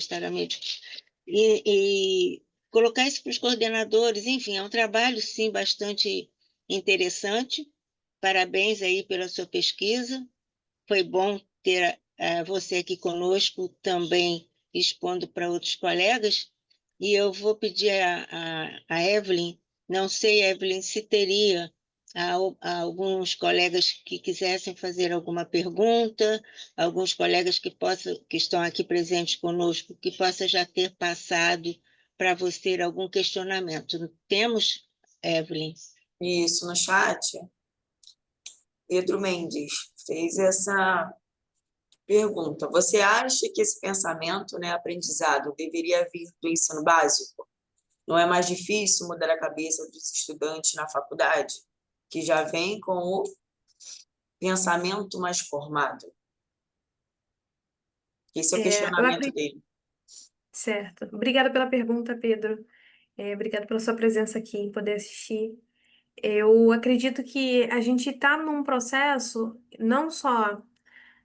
e colocar isso para os coordenadores, enfim, é um trabalho, sim, bastante interessante. Parabéns aí pela sua pesquisa. Foi bom ter você aqui conosco também expondo para outros colegas. E eu vou pedir a Evelyn, não sei, Evelyn, se teria alguns colegas que quisessem fazer alguma pergunta, alguns colegas que estão aqui presentes conosco, que possa já ter passado para você algum questionamento. Temos, Evelyn? Isso, no chat, Pedro Mendes fez essa pergunta: você acha que esse pensamento, né, aprendizado, deveria vir do ensino básico? Não é mais difícil mudar a cabeça dos estudantes na faculdade, que já vem com o pensamento mais formado? Esse é o Eu questionamento acredito, dele. certo. Obrigada pela pergunta, Pedro. Obrigada pela sua presença aqui em poder assistir. Eu acredito que a gente está num processo, não só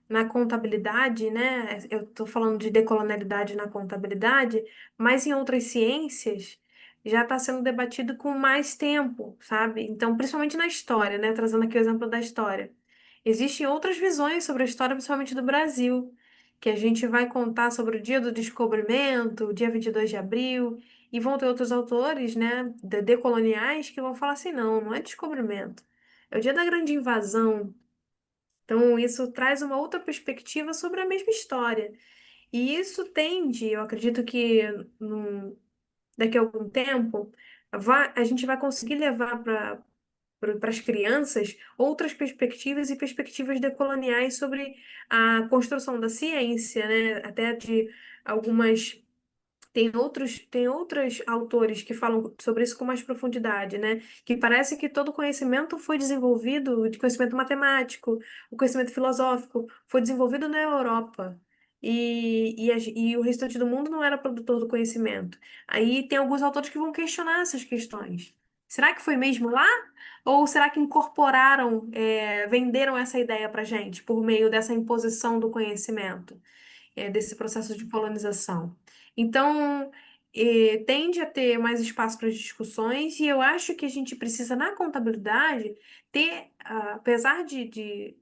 na contabilidade, né? Eu estou falando de decolonialidade na contabilidade, mas em outras ciências já está sendo debatido com mais tempo, sabe? Então, principalmente na história, né? Trazendo aqui o exemplo da história. Existem outras visões sobre a história, principalmente do Brasil, que a gente vai contar sobre o dia do descobrimento, o dia 22 de abril, e vão ter outros autores, né, decoloniais, que vão falar assim, não, não é descobrimento. É o dia da grande invasão. Então, isso traz uma outra perspectiva sobre a mesma história. E isso tende, eu acredito que daqui a algum tempo, a gente vai conseguir levar para as crianças outras perspectivas e perspectivas decoloniais sobre a construção da ciência, né? Até de algumas. Tem outros autores que falam sobre isso com mais profundidade, né? Que parece que todo conhecimento foi desenvolvido, de conhecimento matemático, o conhecimento filosófico, foi desenvolvido na Europa. E o restante do mundo não era produtor do conhecimento. Aí tem alguns autores que vão questionar essas questões. Será que foi mesmo lá? Ou será que incorporaram, venderam essa ideia para gente por meio dessa imposição do conhecimento? Desse processo de colonização. Então, tende a ter mais espaço para discussões, e eu acho que a gente precisa, na contabilidade, ter, apesar de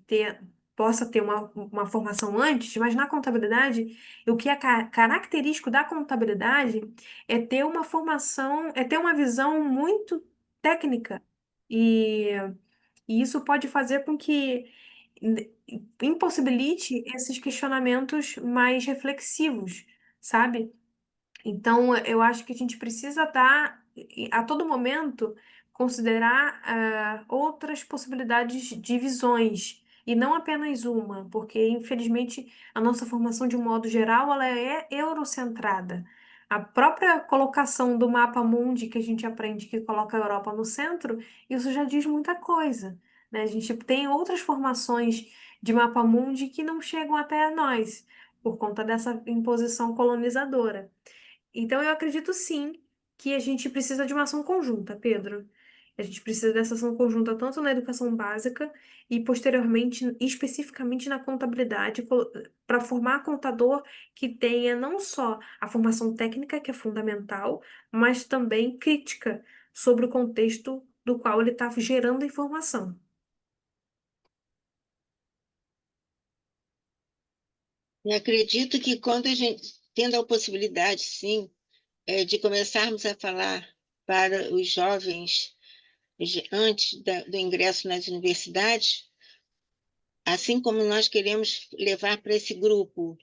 ter, possa ter uma formação antes, mas na contabilidade, o que é característico da contabilidade é ter uma formação, é ter uma visão muito técnica. E, e isso pode fazer com que impossibilite esses questionamentos mais reflexivos, sabe? Então, eu acho que a gente precisa estar, a todo momento, considerar outras possibilidades de visões, e não apenas uma, porque, infelizmente, a nossa formação, de um modo geral, ela é eurocentrada. A própria colocação do mapa mundi que a gente aprende que coloca a Europa no centro, isso já diz muita coisa, né? A gente tem outras formações de mapa mundi que não chegam até nós, por conta dessa imposição colonizadora. Então, eu acredito sim que a gente precisa de uma ação conjunta, Pedro. A gente precisa dessa ação conjunta tanto na educação básica e, posteriormente, especificamente na contabilidade, para formar contador que tenha não só a formação técnica, que é fundamental, mas também crítica sobre o contexto do qual ele está gerando informação. E acredito que quando a gente, tendo a possibilidade, sim, de começarmos a falar para os jovens antes do ingresso nas universidades, assim como nós queremos levar para esse grupo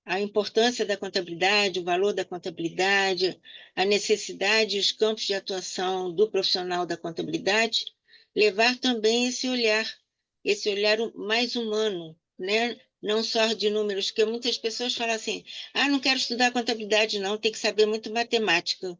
a importância da contabilidade, o valor da contabilidade, a necessidade e os campos de atuação do profissional da contabilidade, levar também esse olhar mais humano, né? Não só de números, porque muitas pessoas falam assim, não quero estudar contabilidade não, tem que saber muito matemática.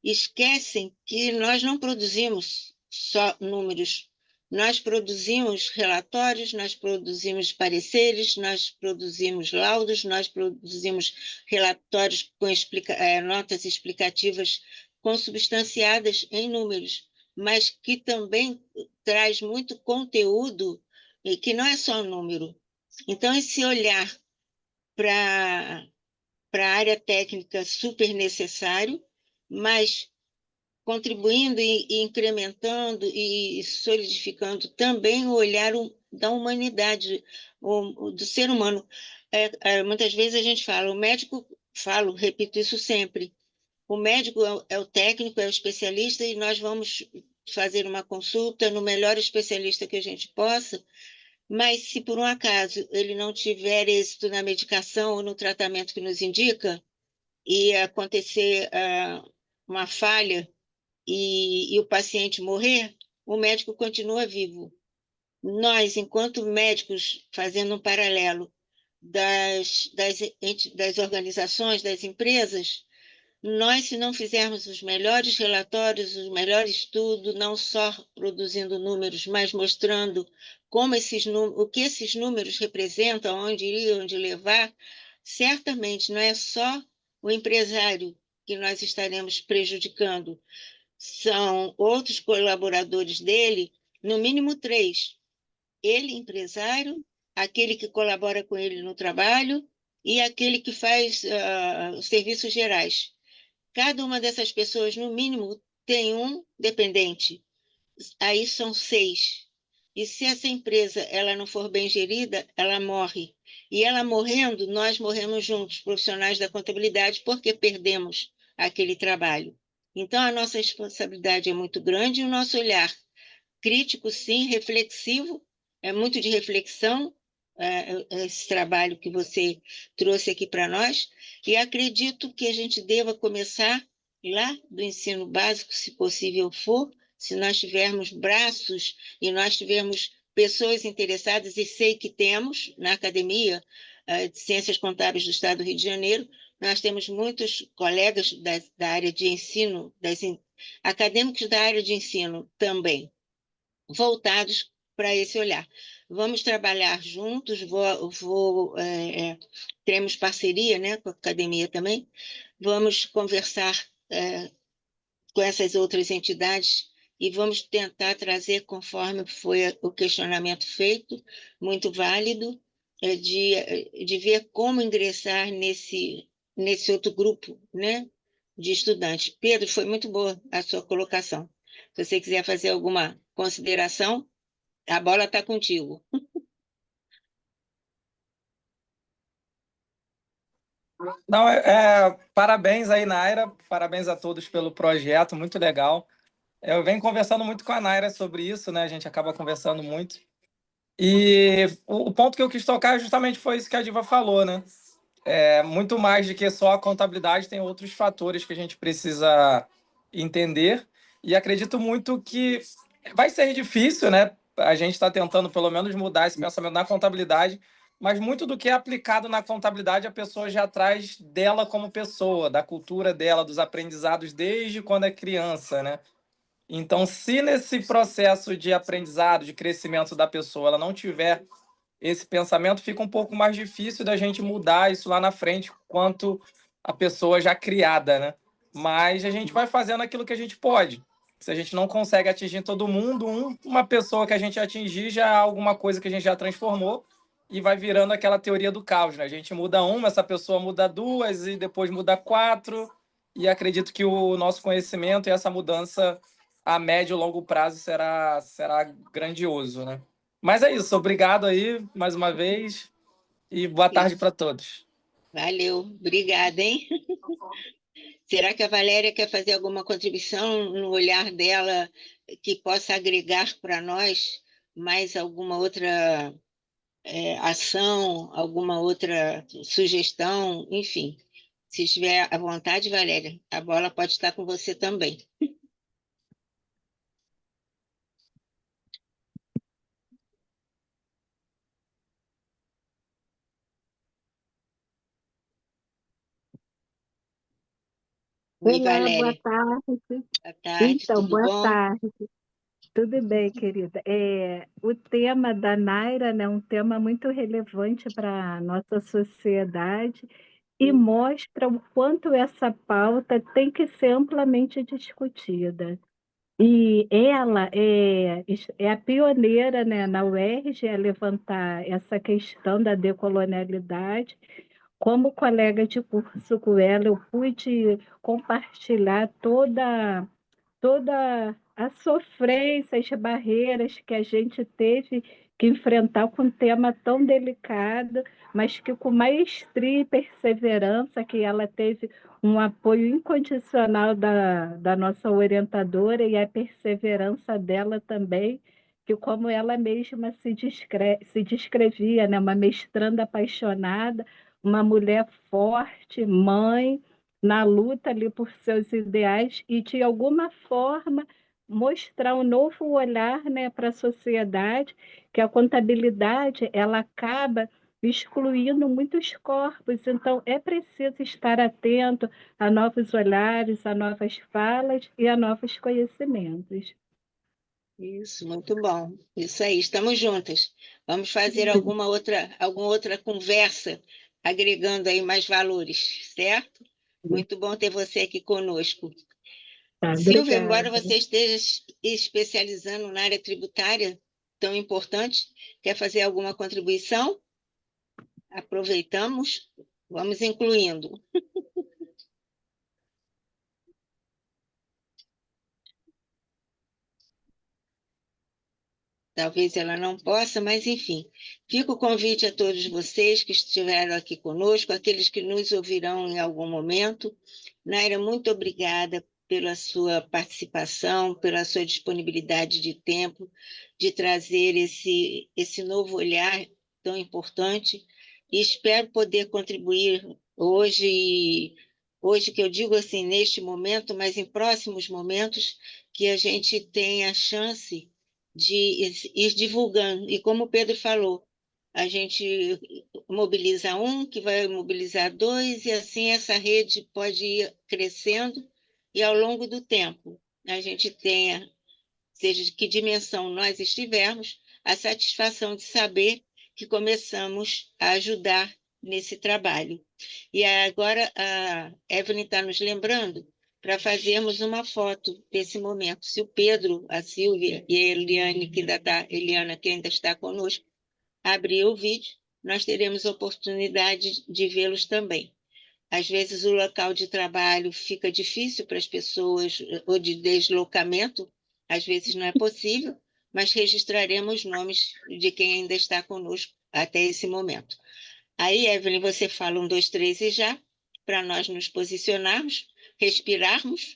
Esquecem que nós não produzimos só números, Nós produzimos relatórios, nós produzimos pareceres, nós produzimos laudos, nós produzimos relatórios com notas explicativas consubstanciadas em números, mas que também traz muito conteúdo e que não é só um número. Então, esse olhar para a área técnica super necessário, mas contribuindo e incrementando e solidificando também o olhar da humanidade, do ser humano. Muitas vezes a gente fala, o médico, repito isso sempre, o médico é o técnico, é o especialista, e nós vamos fazer uma consulta no melhor especialista que a gente possa, mas se por um acaso ele não tiver êxito na medicação ou no tratamento que nos indica, e acontecer uma falha e o paciente morrer, o médico continua vivo. Nós, enquanto médicos, fazendo um paralelo das organizações, das empresas, nós, se não fizermos os melhores relatórios, os melhores estudos, não só produzindo números, mas mostrando o que esses números representam, onde iriam, onde levar, certamente não é só o empresário que nós estaremos prejudicando, são outros colaboradores dele, no mínimo três. Ele, empresário, aquele que colabora com ele no trabalho e aquele que faz os serviços gerais. Cada uma dessas pessoas, no mínimo, tem um dependente. Aí são seis. E se essa empresa ela não for bem gerida, ela morre. E ela morrendo, nós morremos juntos, profissionais da contabilidade, porque perdemos aquele trabalho. Então, a nossa responsabilidade é muito grande e o nosso olhar crítico, sim, reflexivo, é muito de reflexão, esse trabalho que você trouxe aqui para nós, e acredito que a gente deva começar lá do ensino básico, se possível for, se nós tivermos braços e nós tivermos pessoas interessadas, e sei que temos na Academia de Ciências Contábeis do Estado do Rio de Janeiro, nós temos muitos colegas da área de ensino, acadêmicos da área de ensino também, voltados para esse olhar. Vamos trabalhar juntos, teremos parceria, né, com a academia também, vamos conversar com essas outras entidades e vamos tentar trazer, conforme foi o questionamento feito, muito válido, de ver como ingressar nesse outro grupo, né, de estudantes. Pedro, foi muito boa a sua colocação. Se você quiser fazer alguma consideração, a bola está contigo. Não, parabéns aí, Naira, parabéns a todos pelo projeto, muito legal. Eu venho conversando muito com a Naira sobre isso, né? A gente acaba conversando muito. E o ponto que eu quis tocar justamente foi isso que a Diva falou, né? Muito mais do que só a contabilidade, tem outros fatores que a gente precisa entender. E acredito muito que vai ser difícil, né? A gente está tentando, pelo menos, mudar esse pensamento na contabilidade, mas muito do que é aplicado na contabilidade a pessoa já traz dela como pessoa, da cultura dela, dos aprendizados desde quando é criança, né? Então, se nesse processo de aprendizado, de crescimento da pessoa, ela não tiver esse pensamento, fica um pouco mais difícil da gente mudar isso lá na frente, quanto a pessoa já criada, né? Mas a gente vai fazendo aquilo que a gente pode. Se a gente não consegue atingir todo mundo, uma pessoa que a gente atingir já é alguma coisa que a gente já transformou e vai virando aquela teoria do caos, né? A gente muda uma, essa pessoa muda duas e depois muda quatro. E acredito que o nosso conhecimento e essa mudança a médio e longo prazo será grandioso, né? Mas é isso, obrigado aí mais uma vez e boa tarde para todos. Valeu, obrigada, hein? Será que a Valéria quer fazer alguma contribuição no olhar dela que possa agregar para nós mais alguma outra ação, alguma outra sugestão, enfim? Se estiver à vontade, Valéria, a bola pode estar com você também. Oi, Olá, boa Valéria. tarde. Boa tarde, Então, tudo boa bom? tarde. Tudo bem, querida. O tema da Naira, né, é um tema muito relevante para a nossa sociedade e mostra o quanto essa pauta tem que ser amplamente discutida. E ela é a pioneira, né, na UERJ a levantar essa questão da decolonialidade. Como colega de curso com ela, eu pude compartilhar toda a sofrência, as barreiras que a gente teve que enfrentar com um tema tão delicado, mas que com maestria e perseverança, que ela teve um apoio incondicional da nossa orientadora e a perseverança dela também, que como ela mesma se descrevia, né? Uma mestranda apaixonada, uma mulher forte, mãe, na luta ali por seus ideais e, de alguma forma, mostrar um novo olhar, né, para a sociedade, que a contabilidade ela acaba excluindo muitos corpos, então é preciso estar atento a novos olhares, a novas falas e a novos conhecimentos. Isso, muito bom. Isso aí, estamos juntas. Vamos fazer alguma outra conversa, agregando aí mais valores, certo? Muito bom ter você aqui conosco. Tá, Silvia, obrigada. embora você esteja especializando na área tributária, tão importante, quer fazer alguma contribuição? Aproveitamos, vamos incluindo. Talvez ela não possa, mas enfim. Fica o convite a todos vocês que estiveram aqui conosco, aqueles que nos ouvirão em algum momento. Naira, muito obrigada pela sua participação, pela sua disponibilidade de tempo, de trazer esse novo olhar tão importante. E espero poder contribuir hoje que eu digo assim, neste momento, mas em próximos momentos, que a gente tenha a chance de ir divulgando. E como o Pedro falou, a gente mobiliza um, que vai mobilizar dois, e assim essa rede pode ir crescendo, e ao longo do tempo a gente tenha, seja de que dimensão nós estivermos, a satisfação de saber que começamos a ajudar nesse trabalho. E agora a Evelyn está nos lembrando para fazermos uma foto desse momento. Se o Pedro, a Silvia e a Eliane, Eliana, que ainda está conosco, abrir o vídeo, nós teremos oportunidade de vê-los também. Às vezes o local de trabalho fica difícil para as pessoas, ou de deslocamento, às vezes não é possível, mas registraremos nomes de quem ainda está conosco até esse momento. Aí, Evelyn, você fala 1, 2, 3 e já, para nós nos posicionarmos, respirarmos